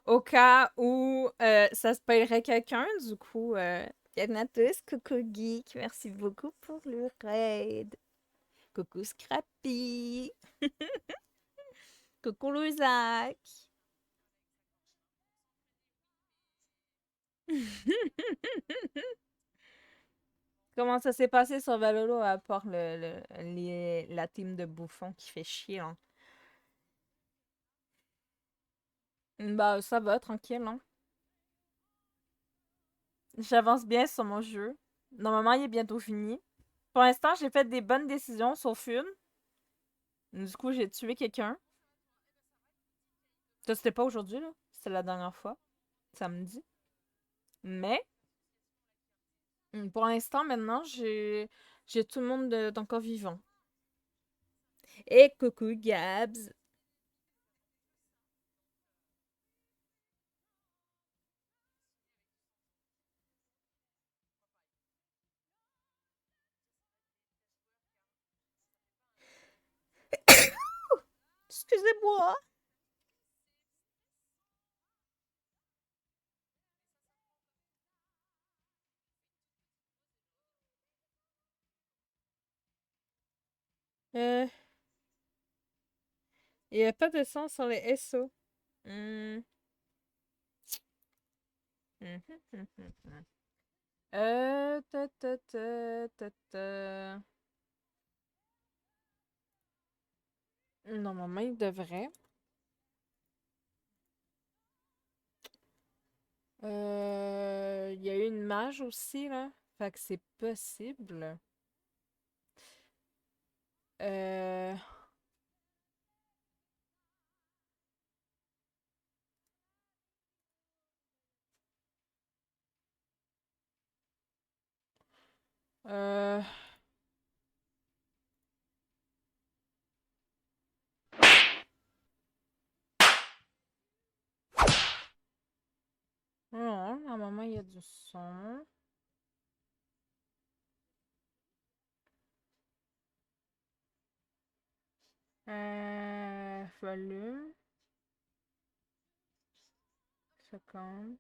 S1: au cas où ça spoilerait quelqu'un. Du coup, Yagnatus, coucou Geek, merci beaucoup pour le raid. Coucou Scrappy. Coucou Louisac. Comment ça s'est passé sur Valhalla à part la team de bouffons qui fait chier, hein? Bah, ça va, tranquille, hein. J'avance bien sur mon jeu. Normalement, il est bientôt fini. Pour l'instant, j'ai fait des bonnes décisions, sauf une. Du coup, j'ai tué quelqu'un. Ça, c'était pas aujourd'hui, là. C'était la dernière fois. Samedi. Mais, pour l'instant, maintenant, j'ai tout le monde d'encore vivant. Et coucou, Gabs. Excusez-moi. Il n'y a pas de sang sur les SO. Hmm. Ta. Normalement, il devrait. Il y a eu une mage aussi, là. Fait que c'est possible. Euh... Euh... Non, normalement, il y a du son. Volume. Seconde.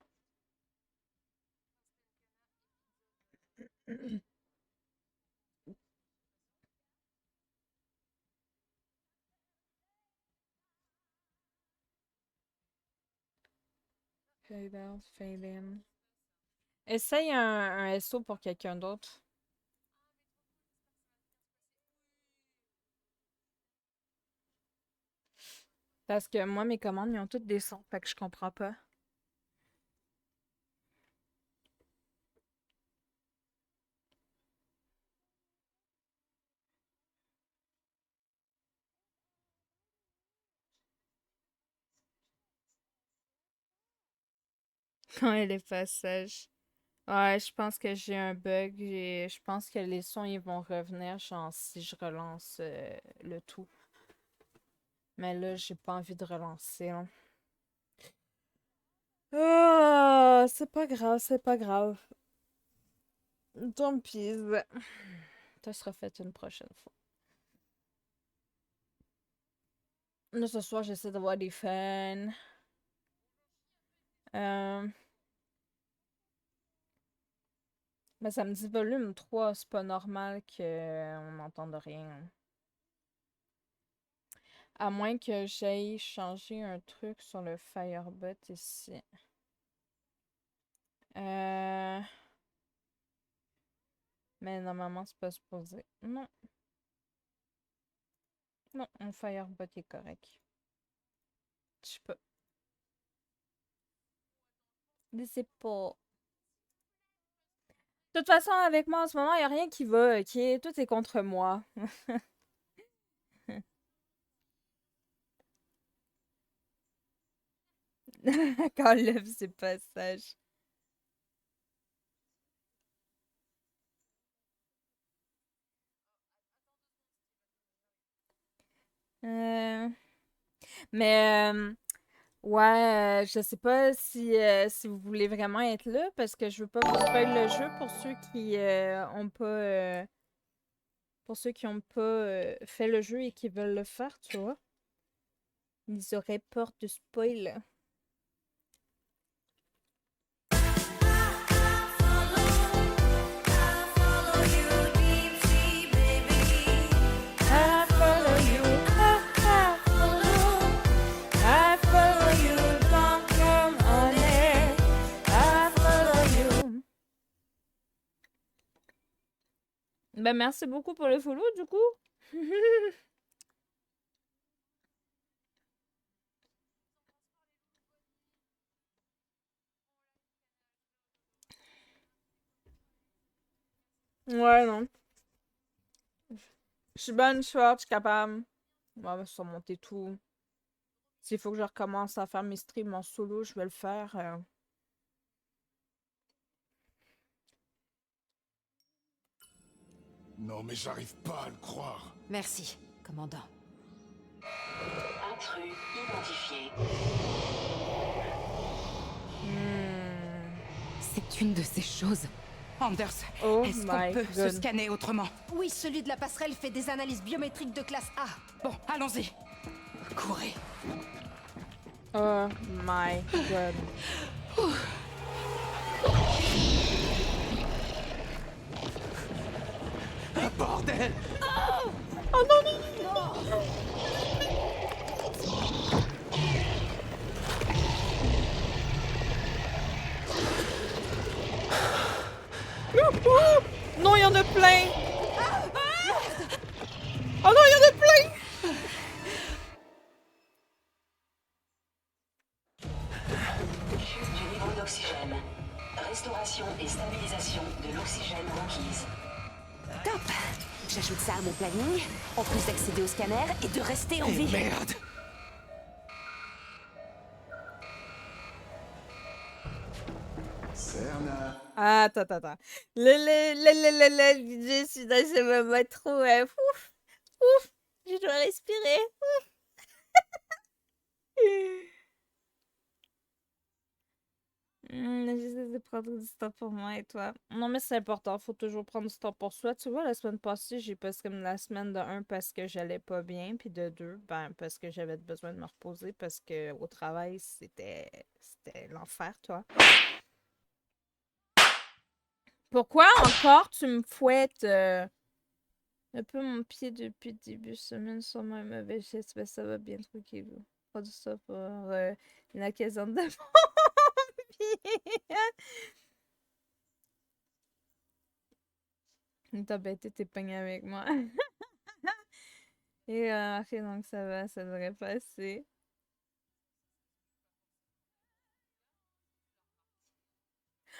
S1: Fade out, fade in. Essaye un SO pour quelqu'un d'autre. Parce que moi, mes commandes, ils ont toutes des sons. Fait que je comprends pas. Ouais, les passages. Ouais, je pense que j'ai un bug. Je pense que les sons, ils vont revenir, genre, si je relance le tout. Mais là, j'ai pas envie de relancer, là. Ah, c'est pas grave, c'est pas grave. Tant pis. Ça sera fait une prochaine fois. Là, ce soir, j'essaie d'avoir des fans. Mais ça me dit volume 3, c'est pas normal qu'on n'entende rien. À moins que j'aille changer un truc sur le Firebot ici. Mais normalement, c'est pas supposé. Non. Non, mon Firebot est correct. Je sais pas. Je sais pas. De toute façon, avec moi en ce moment, il n'y a rien qui va, ok? Tout est contre moi. Quand on lève ses passages. Mais ouais, je sais pas si vous voulez vraiment être là parce que je veux pas vous spoiler le jeu pour ceux qui ont pas fait le jeu et qui veulent le faire, tu vois. Ils auraient peur de spoil. Ben, merci beaucoup pour le follow, du coup. Ouais, non. Je suis bonne, je suis forte, je suis capable. On va surmonter tout. S'il faut que je recommence à faire mes streams en solo, je vais le faire.
S2: Non, mais j'arrive pas à le croire.
S9: Merci, commandant.
S6: Intrus identifié.
S4: C'est une de ces choses. Anders,
S1: Oh
S4: est-ce qu'on
S1: my
S4: peut
S1: God.
S4: se scanner autrement?
S9: Oui, celui de la passerelle fait des analyses biométriques de classe A.
S4: Bon, allons-y. Courez.
S1: Oh my God.
S5: Bordel!
S1: Oh non, non, non. Oh! Non, il y en a plein! Oh non, il y en a plein!
S6: Chute du niveau d'oxygène. Restauration et stabilisation de l'oxygène requise.
S10: Top! J'ajoute ça à mon planning, en plus d'accéder au scanner et de rester en vie.
S8: Merde!
S2: Cerna.
S1: Ah, attends. Je suis dans ce moment trop... ouf! Ouf! Je dois respirer. J'essaie de prendre du temps pour moi et toi. Non, mais c'est important, faut toujours prendre du temps pour soi. Tu vois, la semaine passée, j'ai passé comme la semaine de 1 parce que j'allais pas bien, puis de 2, ben, parce que j'avais besoin de me reposer, parce que au travail, c'était l'enfer, toi. Pourquoi encore tu me fouettes un peu mon pied depuis le début de semaine sur ma mauvaise geste, mais ça va bien, tranquille. Pas du ça pour la caserne de mon pied. T'as bêté tes pognes avec moi. Et ok, donc ça va, ça devrait passer.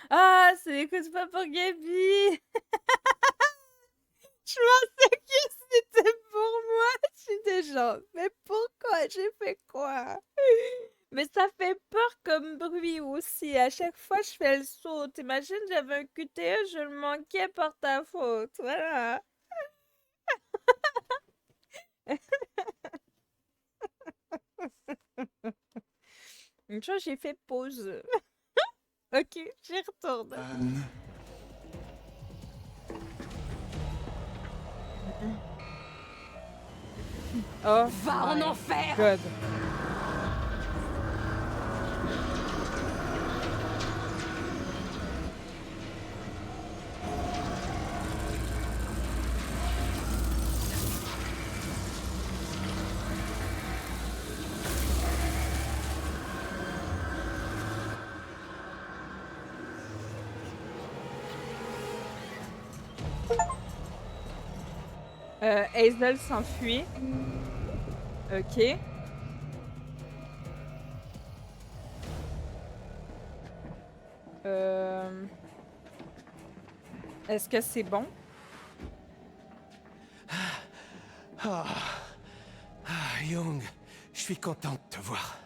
S1: Ah, c'est écoute pas pour Gabi! Je pensais que c'était pour moi. J'étais genre, mais pourquoi? J'ai fait quoi? Mais ça fait peur comme bruit aussi. À chaque fois, je fais le saut. T'imagines, j'avais un QTE, je le manquais par ta faute. Voilà. Une fois, j'ai fait pause. Ok, j'y retourne.
S2: Anne.
S1: Oh,
S10: Va en
S1: my
S10: enfer!
S1: God. Hazel s'enfuit. Ok. Est-ce que c'est bon?
S8: Young, je suis content de te voir.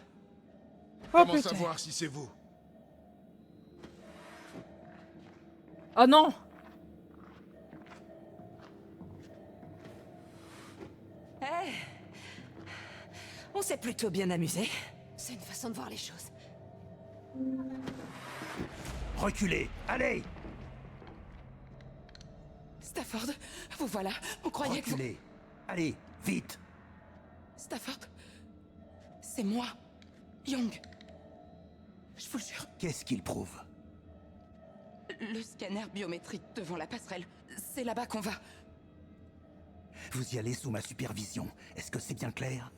S2: Comment
S1: putain.
S2: savoir si c'est vous?
S1: Oh non!
S8: On s'est plutôt bien amusé.
S9: C'est une façon de voir les choses.
S3: Reculez, allez!
S4: Stafford, vous voilà. On croyait que vous...
S3: Reculez, allez, vite!
S4: Stafford, c'est moi, Young. Je vous le jure.
S3: Qu'est-ce qu'il prouve?
S4: Le scanner biométrique devant la passerelle. C'est là-bas qu'on va.
S3: Vous y allez sous ma supervision. Est-ce que c'est bien clair?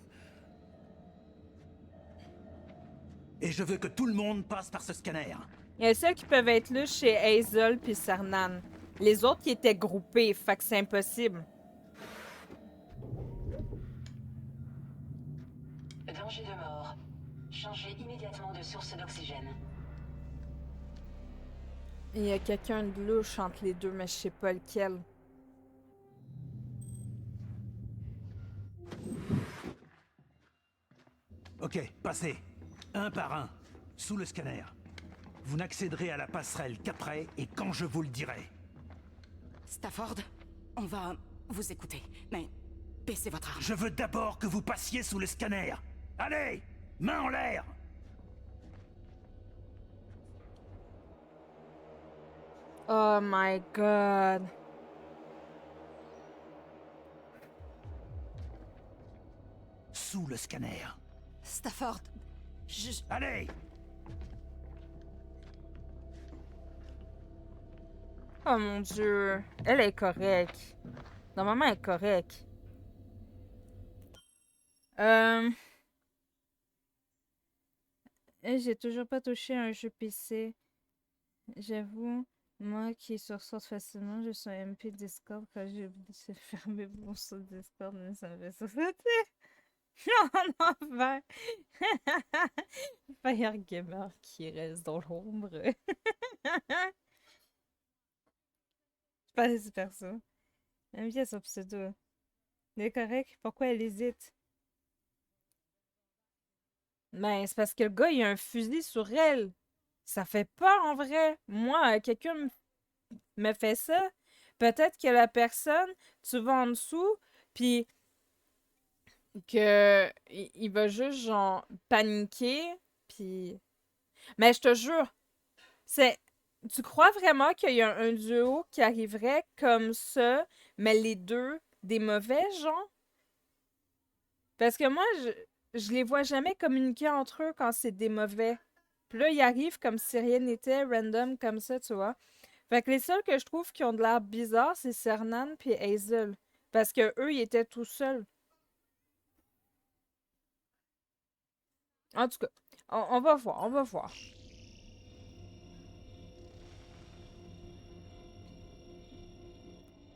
S3: Et je veux que tout le monde passe par ce scanner.
S1: Il y a celles qui peuvent être là chez Hazel puis Cernan. Les autres qui étaient groupés, fait que c'est impossible.
S6: Danger de mort. Changez immédiatement de source d'oxygène.
S1: Il y a quelqu'un de louche entre les deux, mais je sais pas lequel.
S3: Ok, passez. Un par un, sous le scanner. Vous n'accéderez à la passerelle qu'après et quand je vous le dirai.
S4: Stafford, on va vous écouter, mais baissez votre arme.
S3: Je veux d'abord que vous passiez sous le scanner. Allez, main en l'air.
S1: Oh my god.
S3: Sous le scanner.
S9: Stafford,
S3: Allez!
S1: Oh mon dieu. Elle est correcte. Normalement, elle est correcte. J'ai toujours pas touché un jeu PC. J'avoue. Moi qui sursaute facilement, je suis un MP Discord quand j'ai oublié de fermer mon sur Discord, mais ça me fait sauter. En enfer! Fire Gamer qui reste dans l'ombre. Je pas des perso. Même bien son pseudo. Elle est correct? Pourquoi elle hésite? Ben, c'est parce que le gars, il a un fusil sur elle. Ça fait peur en vrai. Moi, quelqu'un me fait ça. Peut-être que la personne, tu vas en dessous, puis que il va juste genre paniquer, puis. Mais je te jure, c'est. Tu crois vraiment qu'il y a un duo qui arriverait comme ça, mais les deux des mauvais, genre? Parce que moi, je les vois jamais communiquer entre eux quand c'est des mauvais. Puis là, ils arrivent comme si rien n'était, random comme ça, tu vois. Fait que les seuls que je trouve qui ont de l'air bizarre, c'est Cernan puis Hazel. Parce que eux, ils étaient tout seuls. En tout cas, on va voir, on va voir.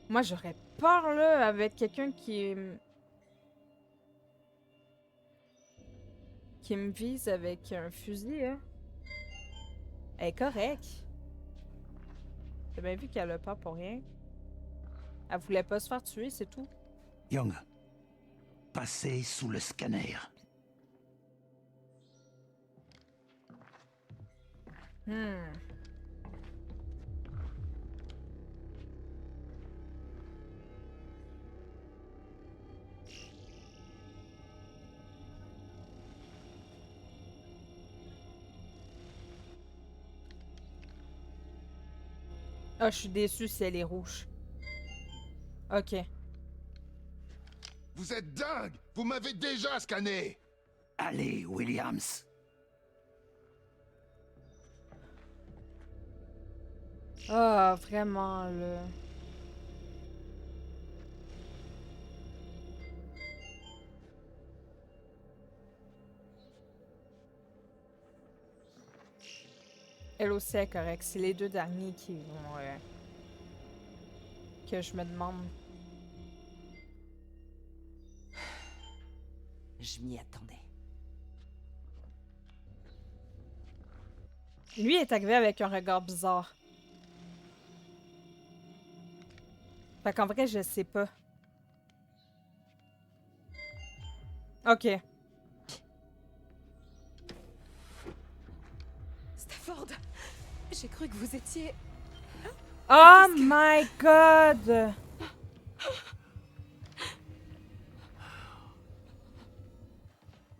S1: Moi, j'aurais peur, là, avec quelqu'un qui me vise avec un fusil, hein. Elle est correcte. J'ai bien vu qu'elle a peur pour rien. Elle voulait pas se faire tuer, c'est tout.
S3: Young, passez sous le scanner.
S1: Ah, je suis déçue si elle est rouge. Ok.
S2: Vous êtes dingue! Vous m'avez déjà scanné!
S3: Allez, Williams.
S1: Ah, vraiment, là. Elle aussi est correcte. C'est les deux derniers qui vont... que je me demande.
S8: Je m'y attendais.
S1: Lui est arrivé avec un regard bizarre. Fait qu'en vrai, je sais pas. Ok.
S4: Stafford, j'ai cru que vous étiez...
S1: Oh my god!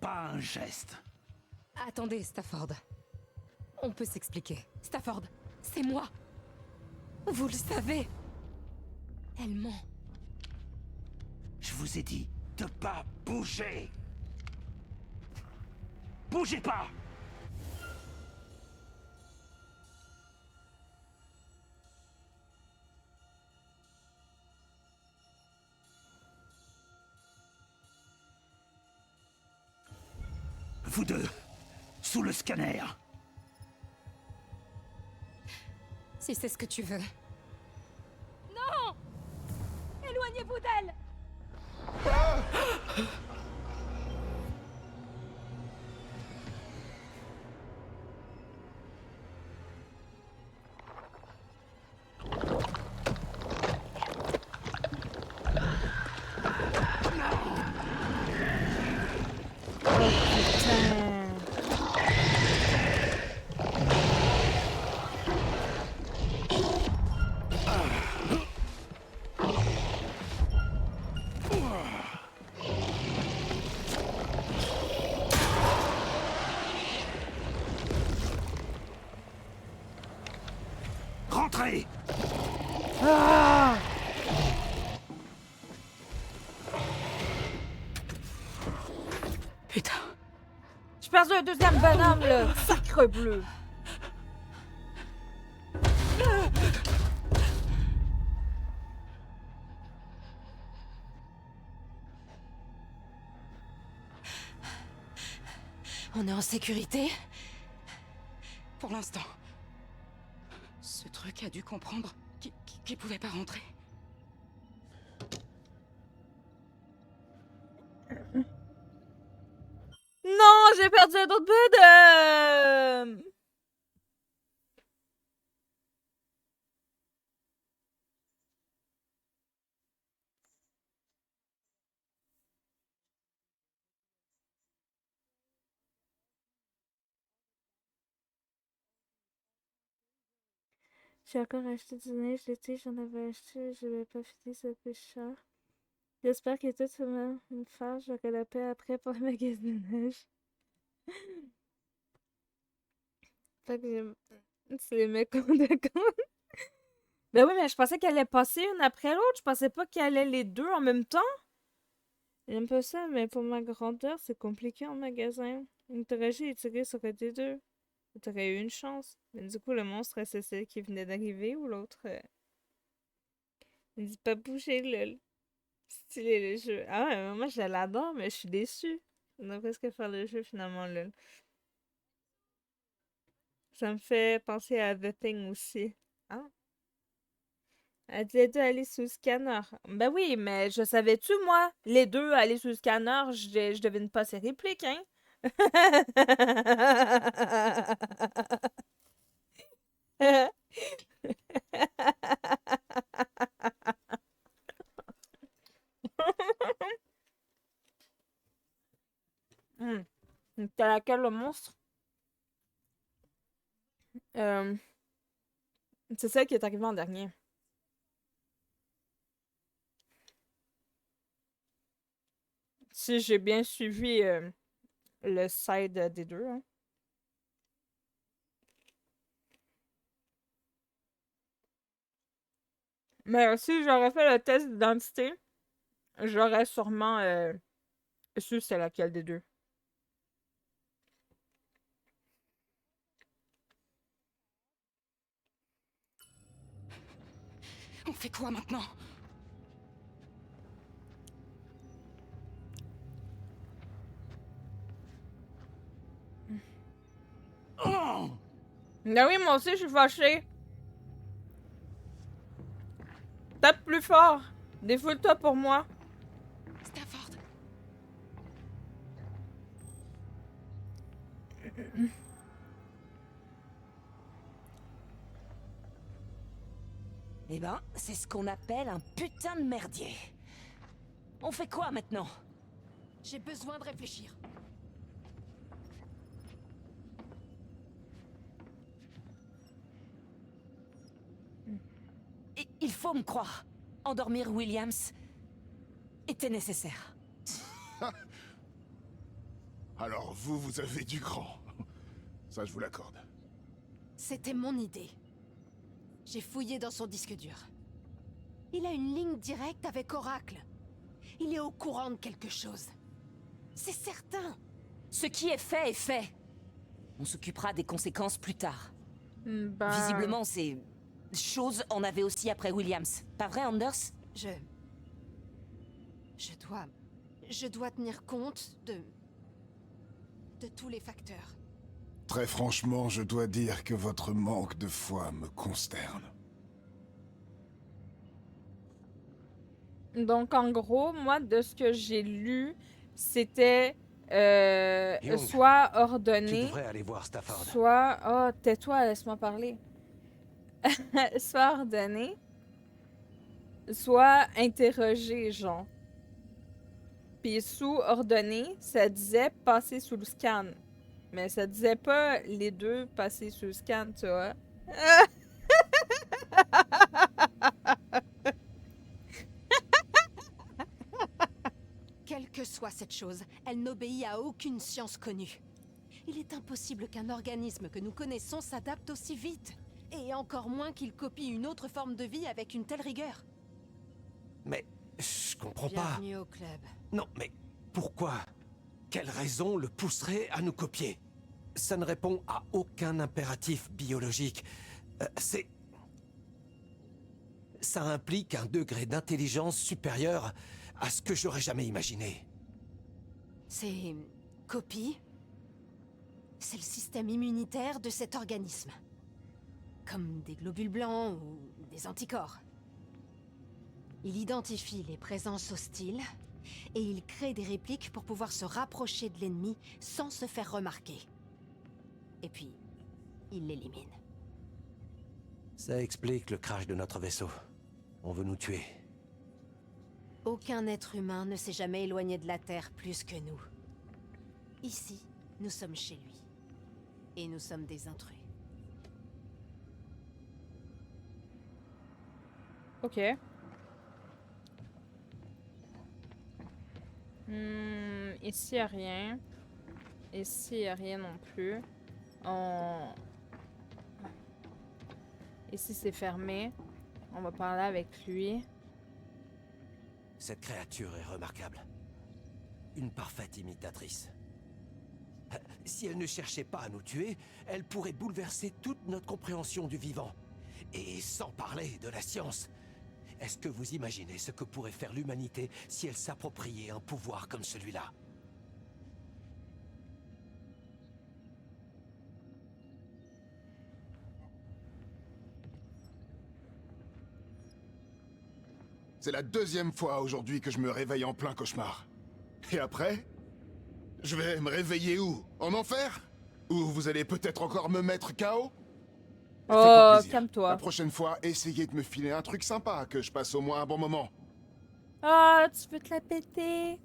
S3: Pas un geste.
S4: Attendez, Stafford. On peut s'expliquer. Stafford, c'est moi. Vous le savez. Elle ment.
S3: Je vous ai dit de pas bouger. Bougez pas! Vous deux, sous le scanner.
S4: Si c'est ce que tu veux. Non! Éloignez-vous d'elle!
S3: Rentrez!
S1: Ah!
S4: Putain.
S1: J'ai perdu un deuxième bonhomme, là! Sacre bleu!
S4: On est en sécurité? Pour l'instant. Ce truc a dû comprendre qu'il pouvait pas rentrer.
S1: Non, j'ai perdu un autre bonhomme! J'ai encore acheté du neige l'été, j'en avais acheté, je vais pas fini ce pêcheur. J'espère que tout va me faire, j'aurai la paix après pour le magasinage. Fait que c'est les mecs qu'on compte. Ben oui, mais je pensais qu'elle allait passer une après l'autre. Je pensais pas qu'elle allait les deux en même temps. J'aime pas ça, mais pour ma grandeur, c'est compliqué en magasin. Une tragédie est tirée sur un des deux. T'aurais eu une chance. Mais du coup, le monstre, c'est celle qui venait d'arriver ou l'autre? Il dit pas bouger, lol. Stylé le jeu. Ah ouais, moi je l'adore, mais je suis déçue. On a presque faire le jeu finalement, lol. Ça me fait penser à The Thing aussi. Ah. Elle dit les deux aller sous le scanner. Ben oui, mais je savais-tu, moi? Les deux aller sous le scanner, je devine pas ses répliques, hein? Hmm. T'as laquelle le monstre? Euh, c'est celle qui est arrivée en dernier. Si j'ai bien suivi le side des deux, hein. Mais si j'aurais fait le test d'identité, j'aurais sûrement su c'est laquelle des deux.
S4: On fait quoi maintenant?
S3: Oh!
S1: Ben oui, moi aussi, je suis fâchée. Tape plus fort. Défoule-toi pour moi.
S4: Stafford.
S10: Eh ben, c'est ce qu'on appelle un putain de merdier. On fait quoi maintenant?
S9: J'ai besoin de réfléchir.
S10: Il faut me croire. Endormir Williams était nécessaire.
S2: Alors vous avez du cran. Ça, je vous l'accorde.
S9: C'était mon idée. J'ai fouillé dans son disque dur. Il a une ligne directe avec Oracle. Il est au courant de quelque chose. C'est certain.
S10: Ce qui est fait. On s'occupera des conséquences plus tard.
S1: Ben...
S10: Visiblement, ces choses en avaient aussi après Williams. Pas vrai, Anders?
S9: Je dois tenir compte de tous les facteurs.
S2: Très franchement, je dois dire que votre manque de foi me consterne.
S1: Donc, en gros, moi, de ce que j'ai lu, c'était
S5: Young,
S1: soit
S5: Tu
S1: ordonné,
S5: devrais aller voir Stafford.
S1: soit... Oh, tais-toi, laisse-moi parler. Soit ordonné, soit interrogé, genre. Puis sous ordonné, ça disait passer sous le scan. Mais ça disait pas les deux passer sous le scan, tu vois.
S9: Quelle que soit cette chose, elle n'obéit à aucune science connue. Il est impossible qu'un organisme que nous connaissons s'adapte aussi vite. Et encore moins qu'il copie une autre forme de vie avec une telle rigueur.
S5: Mais je comprends pas.
S9: Bienvenue au club.
S5: Non, mais pourquoi? Quelle raison le pousserait à nous copier? Ça ne répond à aucun impératif biologique. Ça implique un degré d'intelligence supérieur à ce que j'aurais jamais imaginé.
S9: Ces copies, c'est le système immunitaire de cet organisme. comme des globules blancs ou des anticorps. Il identifie les présences hostiles et il crée des répliques pour pouvoir se rapprocher de l'ennemi sans se faire remarquer. Et puis, il l'élimine.
S5: Ça explique le crash de notre vaisseau. On veut nous tuer.
S9: Aucun être humain ne s'est jamais éloigné de la Terre plus que nous. Ici, nous sommes chez lui. Et nous sommes des intrus.
S1: Ok. Ici, y a rien. Ici, y a rien non plus. Ici, c'est fermé. On va parler avec lui.
S5: Cette créature est remarquable. Une parfaite imitatrice. Si elle ne cherchait pas à nous tuer, elle pourrait bouleverser toute notre compréhension du vivant. Et sans parler de la science. Est-ce que vous imaginez ce que pourrait faire l'humanité si elle s'appropriait un pouvoir comme celui-là?
S2: C'est la deuxième fois aujourd'hui que je me réveille en plein cauchemar. Et après? Je vais me réveiller où? En enfer? Ou vous allez peut-être encore me mettre KO?
S1: Oh, calme-toi.
S2: La prochaine fois, essayez de me filer un truc sympa, que je passe au moins un bon moment.
S1: Ah, tu veux te la péter?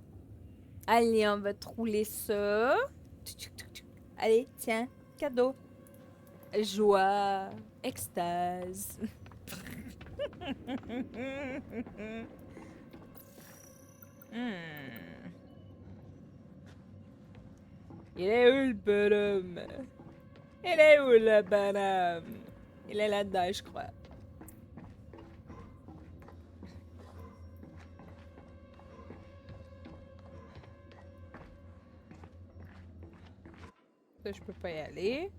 S1: Allez, on va te rouler ça. Allez, tiens, cadeau. Joie, extase. Il est où le bonhomme? Il est où le bonhomme? Il est là-dedans, je crois. Ça, je peux pas y aller.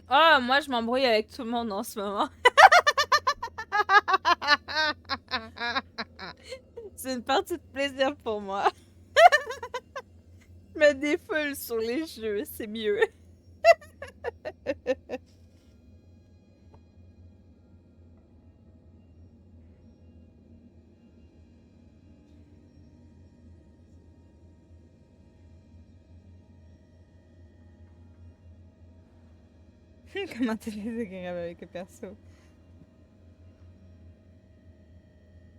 S1: Ah, moi, je m'embrouille avec tout le monde en ce moment. C'est une partie de plaisir pour moi. Je me défoule sur les jeux, c'est mieux. Comment t'es désagréable avec le perso?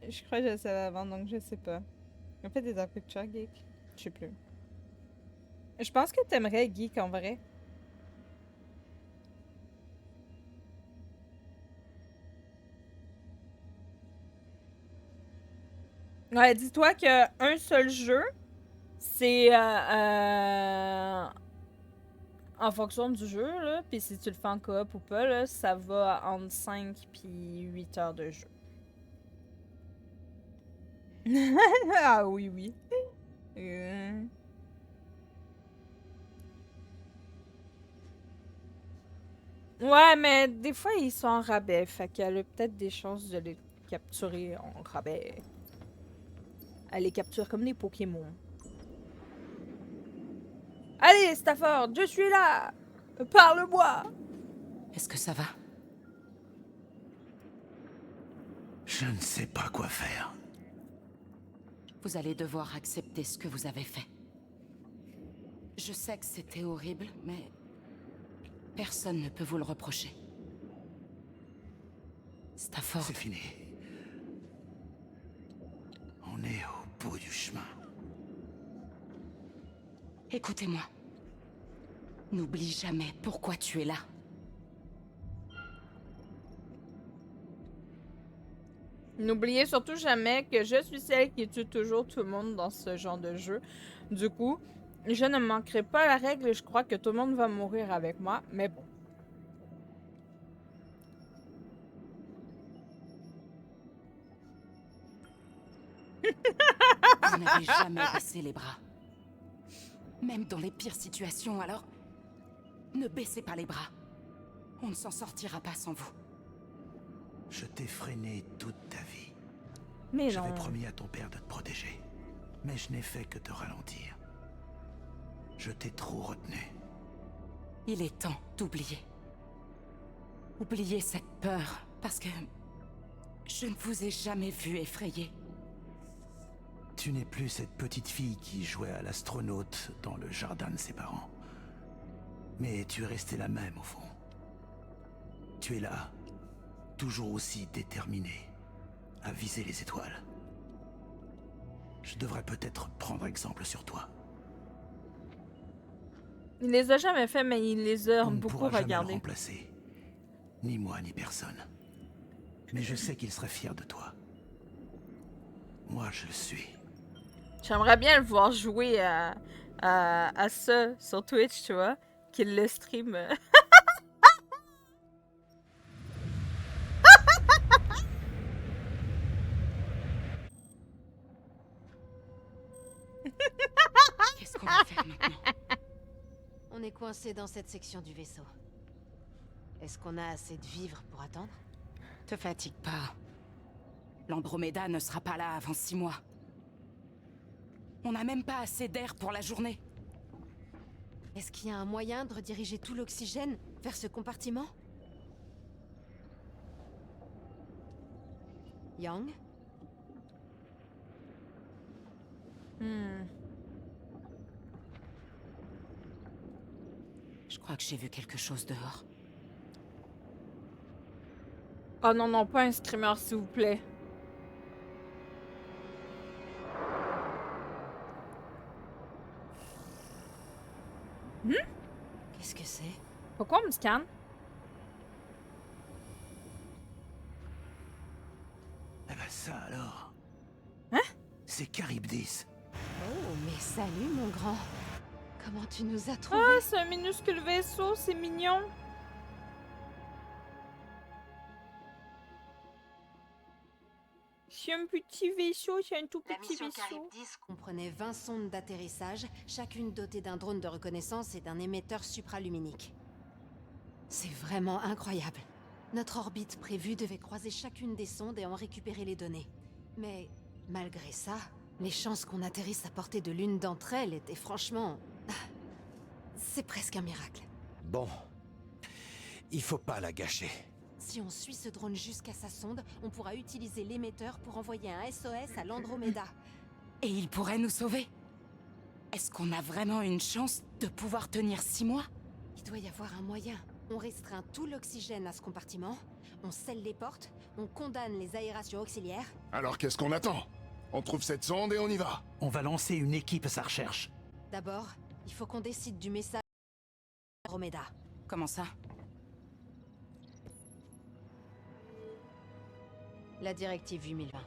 S1: Je crois que je le savais avant, donc je sais pas. On fait des architectures geek? Je sais plus. Je pense que t'aimerais geek en vrai. Ouais, dis-toi qu'un seul jeu, c'est en fonction du jeu, là, puis si tu le fais en coop ou pas, là, ça va entre 5 puis 8 heures de jeu. Ah oui, oui. Ouais, mais des fois, ils sont en rabais, fait qu'elle a peut-être des chances de les capturer en rabais. Elle les capture comme des Pokémon. Allez, Stafford, je suis là! Parle-moi!
S8: Est-ce que ça va?
S3: Je ne sais pas quoi faire.
S8: Vous allez devoir accepter ce que vous avez fait. Je sais que c'était horrible, mais personne ne peut vous le reprocher. Stafford...
S3: C'est fini. On est au bout du chemin.
S8: Écoutez-moi. N'oublie jamais pourquoi tu es là.
S1: N'oubliez surtout jamais que je suis celle qui tue toujours tout le monde dans ce genre de jeu. Du coup, je ne manquerai pas à la règle et je crois que tout le monde va mourir avec moi, mais bon.
S8: Vous n'avez jamais baissé les bras. Même dans les pires situations, alors... Ne baissez pas les bras. On ne s'en sortira pas sans vous.
S3: Je t'ai freiné toute ta vie.
S1: Mais non.
S3: J'avais promis à ton père de te protéger. Mais je n'ai fait que te ralentir. Je t'ai trop retenu.
S8: Il est temps d'oublier. Oubliez cette peur, parce que je ne vous ai jamais vu effrayée.
S3: Tu n'es plus cette petite fille qui jouait à l'astronaute dans le jardin de ses parents. Mais tu es restée la même au fond. Tu es là, toujours aussi déterminée à viser les étoiles. Je devrais peut-être prendre exemple sur toi.
S1: Il les a jamais fait, mais il les a
S3: On ne
S1: beaucoup
S3: pourra jamais le
S1: regardés.
S3: remplacer. Ni moi, ni personne. Mais je sais qu'il serait fier de toi. Moi, je le suis.
S1: J'aimerais bien le voir jouer à ça sur Twitch, tu vois. Qu'il le stream.
S8: Qu'est-ce qu'on va faire maintenant?
S9: On est coincé dans cette section du vaisseau. Est-ce qu'on a assez de vivres pour attendre?
S8: Te fatigue pas. L'Andromeda ne sera pas là avant 6 mois. On n'a même pas assez d'air pour la journée.
S9: Est-ce qu'il y a un moyen de rediriger tout l'oxygène vers ce compartiment? Yang?
S8: Je crois que j'ai vu quelque chose dehors.
S1: Oh non, non, pas un streamer, s'il vous plaît.
S9: Qu'est-ce que c'est?
S1: Pourquoi on me scanne?
S3: Eh ben ça alors.
S1: Hein?
S3: C'est Charybdis.
S9: Oh, mais salut mon grand. Comment tu nous as trouvés?
S1: Ah, c'est un minuscule vaisseau, c'est mignon. C'est un petit vaisseau, c'est un tout
S6: La
S1: petit
S6: mission
S1: vaisseau.
S6: Charybdis
S9: Comprenait 20 sondes d'atterrissage, chacune dotée d'un drone de reconnaissance et d'un émetteur supraluminique. C'est vraiment incroyable. Notre orbite prévue devait croiser chacune des sondes et en récupérer les données. Mais malgré ça, les chances qu'on atterrisse à portée de l'une d'entre elles étaient franchement... C'est presque un miracle.
S11: Bon. Il faut pas la gâcher.
S9: Si on suit ce drone jusqu'à sa sonde, on pourra utiliser l'émetteur pour envoyer un SOS à l'Andromeda.
S8: Et il pourrait nous sauver. Est-ce qu'on a vraiment une chance de pouvoir tenir 6 mois?
S9: Il doit y avoir un moyen. On restreint tout l'oxygène à ce compartiment, on scelle les portes, on condamne les aérations auxiliaires.
S2: Alors qu'est-ce qu'on attend? On trouve cette sonde et on y va.
S3: On va lancer une équipe à sa recherche.
S9: D'abord, il faut qu'on décide du message à Andromeda.
S8: Comment ça?
S9: La directive 8020.